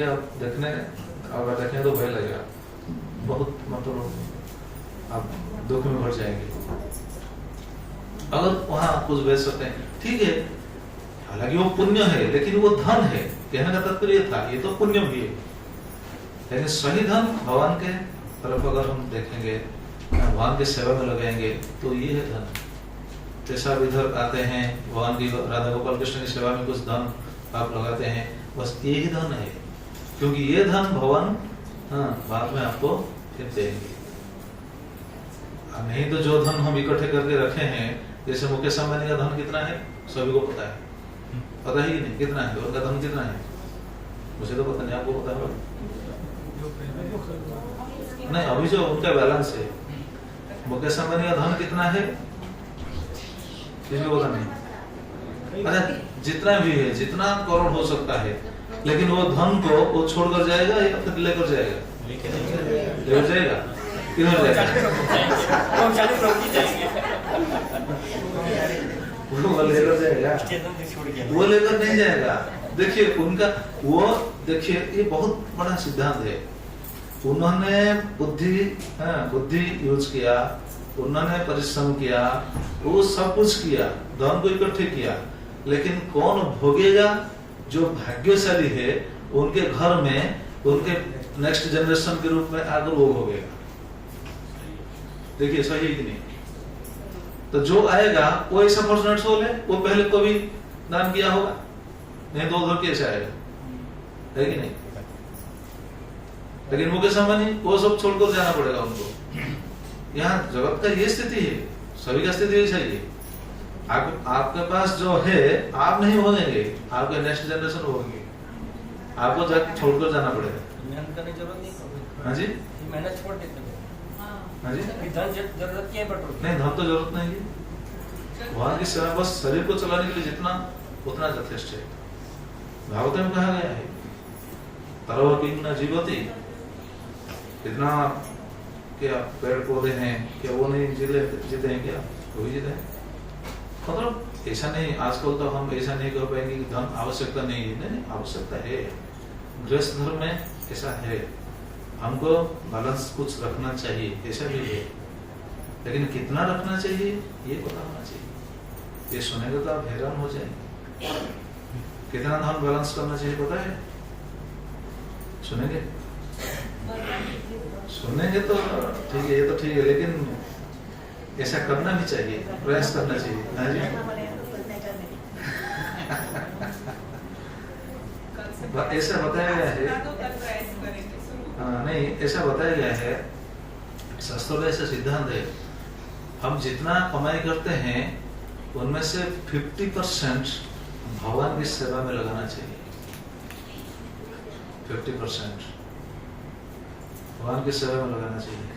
तो भय लगेगा बहुत, मतलब आप दुख में भर जाएंगे। अगर वहां कुछ बेच सकते हैं ठीक है, हालांकि वो पुण्य है लेकिन वो धन है। कहने का तात्पर्य था ये तो पुण्य भी है, लेकिन सही धन भगवान के तरफ अगर हम देखेंगे, भगवान की सेवा में लगाएंगे तो ये है धन। जैसा इधर आते हैं भगवान की, राधा गोपाल कृष्ण की सेवा में कुछ धन आप लगाते हैं, बस ये ही धन है। क्योंकि ये धन भगवान बाद में आपको फिर देंगे। नहीं तो जो धन हम इकट्ठे करके रखे हैं, जैसे मुकेश अंबानी का धन कितना है सभी को पता है, पता ही नहीं कितना है, उनका धन कितना है मुझे तो पता नहीं, आपको पता है? नहीं, अभी जो उनका बैलेंस है, मुकेश अंबानी का धन कितना है किसी को पता नहीं। अच्छा जितना भी है, जितना करोड़ हो सकता है, लेकिन वो धन को वो छोड़कर जाएगा या फिर लेकर जाएगा? लेकर जाएगा। किधर जाएगा? वो लेकर जाएगा, वो लेकर नहीं जाएगा। देखिए उनका वो, देखिए ये बहुत बड़ा सिद्धांत है। उन्होंने बुद्धि यूज किया, उन्होंने परिश्रम किया, वो सब कुछ किया, धन को इकट्ठे किया, लेकिन कौन भोगेगा? जो भाग्यशाली है उनके घर में, उनके नेक्स्ट जनरेशन के रूप में आकर वो भोगेगा। देखिए सही है कि नहीं? तो जो आएगा वो ऐसा फॉर्चुनेट सोल है, वो पहले को भी दान किया होगा, नहीं तो उधर कैसे आएगा, है कि नहीं? लेकिन मुकेश अंबानी वो सब छोड़कर जाना पड़ेगा उनको। यहाँ जगत का ये स्थिति है, सभी का स्थिति ऐसा ही है। आपके पास जो है आप नहीं भोगेंगे, आपके नेक्स्ट जनरेशन भोगेंगे, आपको छोड़कर जाना पड़ेगा।
मेहनत करने की जरूरत नहीं।
हाँ जी,
मेहनत छोड़ देते हैं।
हाँ जी,
धन जरूरत क्या है पेट्रोल?
नहीं धन तो जरूरत नहीं है। वहां की सेवा बस शरीर को चलाने के लिए जितना उतना यथेष्ट है। भागवत में कहा गया है तरव किन्न जीवती, इतना क्या पेड़ पौधे हैं क्या वो नहीं जीते हैं क्या? वो भी जीते हैं। मतलब ऐसा नहीं, आजकल तो हम ऐसा नहीं कह पाएंगे कि धन आवश्यकता नहीं है। नहीं, आवश्यकता है। गृहस्थ धर्म में ऐसा है, हमको बैलेंस कुछ रखना चाहिए, ऐसा भी है, लेकिन कितना रखना चाहिए ये पता होना चाहिए। ये सुनेंगे तो आप हैरान हो जाएंगे। कितना धन बैलेंस करना चाहिए पता है? सुनेंगे तो ठीक है, ये तो ठीक है, लेकिन ऐसा करना भी चाहिए, प्रयास करना चाहिए। हाँ जी, ऐसा बताया गया है। नहीं, ऐसा बताया गया है, शास्त्रों में ऐसा सिद्धांत है, हम जितना कमाई करते हैं उनमें से 50% भगवान की सेवा में लगाना चाहिए। 50% भगवान की सेवा में लगाना चाहिए।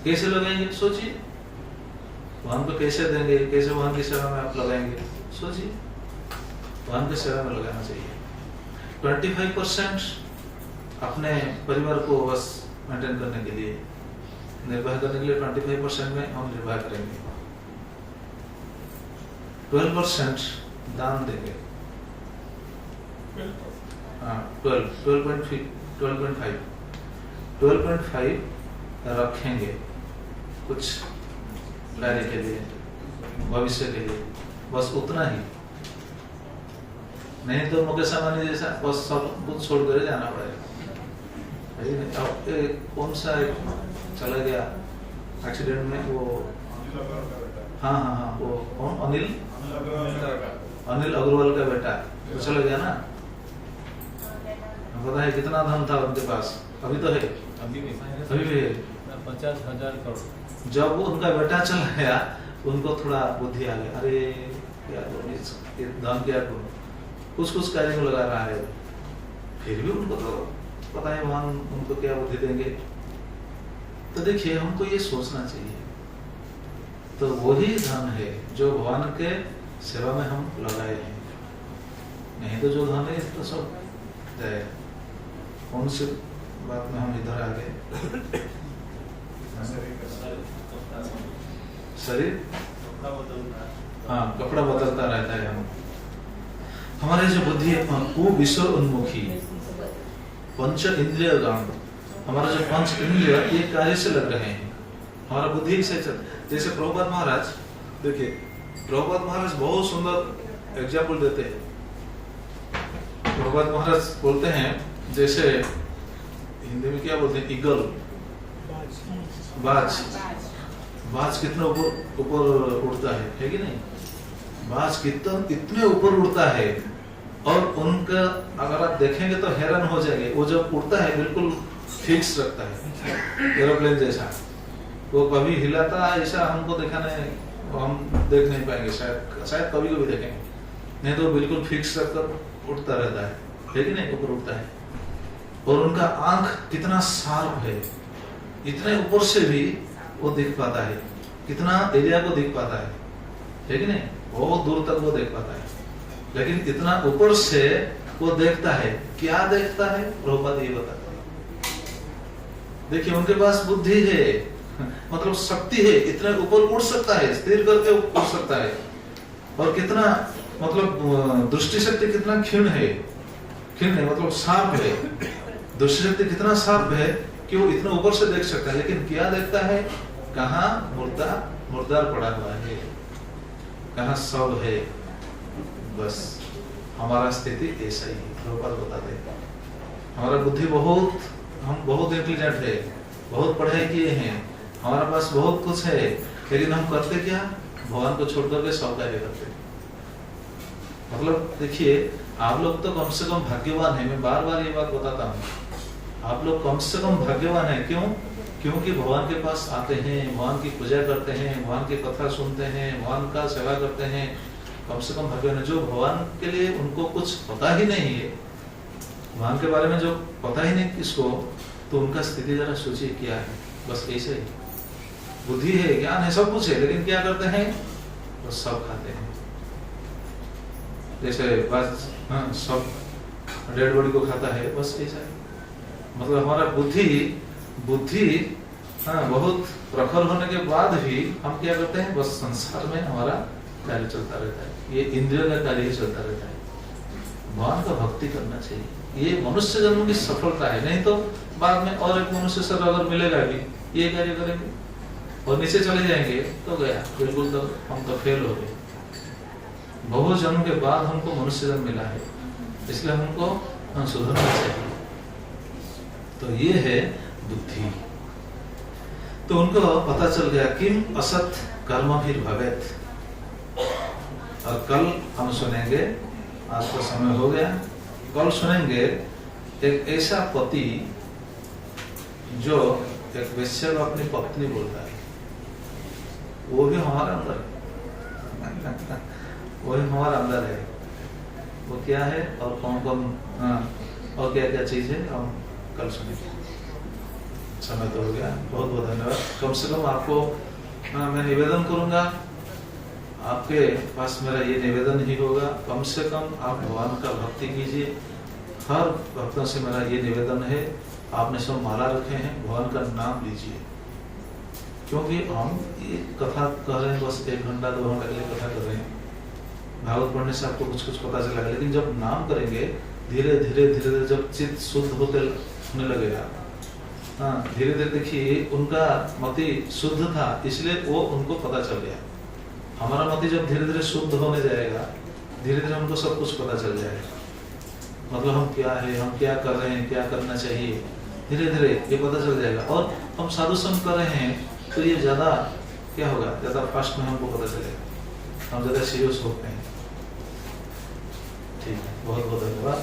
कैसे लगाएंगे सोचिए, भगवान को कैसे देंगे, कैसे भगवान की सेवा में आप लगाएंगे सोचिए। भगवान की सेवा में लगाना चाहिए। 25% अपने परिवार को बस मेंटेन करने के लिए, निर्वाह करने के लिए 25% में हम निर्वाह करेंगे। 12% दान देंगे। 12.5 रखेंगे, कुछ कार्य के लिए, भविष्य के लिए, बस उतना ही। नहीं तो मुकेश अंबानी जैसा बस सब कुछ छोड़ कर जाना पड़ेगा। अब कौन सा चला गया एक्सीडेंट में, वो हाँ वो कौन, अनिल अग्रवाल का बेटा तो चला गया ना। पता है कितना धन था उनके पास, अभी तो है,
अभी भी
है
50,000 करोड़।
जब उनका बेटा चला गया उनको थोड़ा बुद्धि आ गया, अरे क्या करूं, ये धन क्या करूं, कुछ कार्य में लगा रहा है। फिर भी उनको तो पता है भगवान उनको क्या बुद्धि देंगे। तो देखिए हमको ये सोचना चाहिए, तो वही धन है जो भगवान के सेवा में हम लगाए हैं। नहीं तो जो धन है तो सब जाए। कौन सी बात में हम इधर आ गए? शरीर, हाँ कपड़ा बदलता रहता है। हमारे जो बुद्धि है वो विश्व उन्मुखी, पंच इंद्रिय गांड, हमारा जो पंच इंद्रिय ये कार्य से लग रहे हैं, हमारा बुद्धि से चल। जैसे प्रभुपाद महाराज, देखिए प्रभुपाद महाराज बहुत सुंदर एग्जाम्पल देते हैं। प्रभुपाद महाराज बोलते हैं, जैसे हिंदी में क्या बोलते हैं, ईगल, बाज कितना ऊपर उड़ता है कि नहीं? बाज इतने ऊपर उड़ता है, और उनका अगर आप देखेंगे तो हैरान हो जाएंगे। वो जब उड़ता है बिल्कुल फिक्स रखता है, एरोप्लेन जैसा, वो कभी हिलाता ऐसा हमको दिखाने, हम देख नहीं पाएंगे, शायद कभी देखेंगे, नहीं तो बिल्कुल फिक्स रखकर उड़ता रहता है कि नहीं, ऊपर उड़ता है। और उनका आंख कितना शार्प है, इतने ऊपर से भी वो देख पाता है, कितना एरिया को देख पाता है कि नहीं, बहुत दूर तक वो देख पाता है। लेकिन इतना ऊपर से वो देखता है, क्या देखता है प्रभुपाद ये बताते हैं। देखिए उनके पास बुद्धि है, मतलब शक्ति है, इतने ऊपर उड़ सकता है, स्थिर करके उड़ सकता है। और कितना मतलब दृष्टि शक्ति कितना क्षीण है, मतलब शार्प है। दृष्टि शक्ति कितना शार्प है कि वो इतना ऊपर से देख सकता है। लेकिन क्या देखता है, कहाँ मुर्दार पड़ा हुआ है, कहाँ सब है। बस हमारा स्थिति ऐसा ही है। प्रभुपाद बताते हैं हमारा बुद्धि हम बहुत इंटेलिजेंट है, बहुत पढ़ाई किए हैं, हमारे पास बहुत कुछ है, लेकिन हम करते क्या, भगवान को छोड़ करके सब कार्य करते। मतलब देखिए आप लोग तो कम से कम भाग्यवान है, मैं बार बार ये बात बताता हूँ, आप लोग कम से कम भाग्यवान है। क्यों? क्योंकि भगवान के पास आते हैं, भगवान की पूजा करते हैं, भगवान की कथा सुनते हैं, भगवान का सेवा करते हैं। कम से कम भगवान, जो भगवान के लिए उनको कुछ पता ही नहीं है, भगवान के बारे में जो पता ही नहीं किसको, तो उनका स्थिति जरा सोचिए क्या है। बस ऐसे ही बुद्धि है, ज्ञान है, सब कुछ है, लेकिन क्या करते हैं, बस सब खाते हैं। जैसे बस सब डेड बॉडी को खाता है, बस ऐसा है। मतलब हमारा बुद्धि बहुत प्रखर होने के बाद भी हम क्या करते हैं, बस संसार में हमारा कार्य चलता रहता है, ये इंद्रियों का कार्य ही चलता रहता है। भगवान का भक्ति करना चाहिए, ये मनुष्य जन्म की सफलता है। नहीं तो बाद में और एक मनुष्य से अगर मिलेगा भी, ये कार्य करेंगे और नीचे चले जाएंगे तो गया, बिल्कुल तो हम तो फेल हो गए। बहुत जन्म के बाद हमको मनुष्य जन्म मिला है, इसलिए हमको सुधरना चाहिए। तो ये है बुद्धि। तो उनको पता चल गया किम असत कर्म फिर भवेत। और कल हम सुनेंगे, आज का समय हो गया, कल सुनेंगे एक ऐसा पति जो एक वेश्या को अपनी पत्नी बोलता है, वो भी हमारा अंदर है, वो भी हमारा अंदर है। वो क्या है और कौन और क्या क्या चीज है, हम कल सुनेंगे। समय तो हो गया, बहुत बहुत धन्यवाद। कम से कम आपको मैं निवेदन करूंगा, आपके पास मेरा ये निवेदन ही होगा, कम से कम आप भगवान का भक्ति कीजिए। हर भक्तों से मेरा ये निवेदन है, आपने सब माला रखे हैं, भगवान का नाम लीजिए। क्योंकि हम ये कथा कर रहे हैं, बस 1 घंटा 2 घंटा के लिए कथा कर रहे हैं। भागवत पढ़ने से आपको कुछ कुछ पता चलेगा, लेकिन जब नाम करेंगे धीरे धीरे जब चित्त शुद्ध होने लगेगा, हाँ, धीरे धीरे देखिए उनका मति शुद्ध था, इसलिए वो उनको पता चल गया। हमारा मति जब धीरे धीरे शुद्ध होने जाएगा, धीरे धीरे हमको सब कुछ पता चल जाएगा। मतलब हम क्या है, हम क्या कर रहे हैं, क्या करना चाहिए, धीरे धीरे ये पता चल जाएगा। और हम साधु संग कर रहे हैं तो ये ज्यादा क्या होगा, ज्यादा फास्ट में हमको पता चलेगा, हम ज्यादा सीरियस होते हैं। ठीक है, बहुत बहुत धन्यवाद।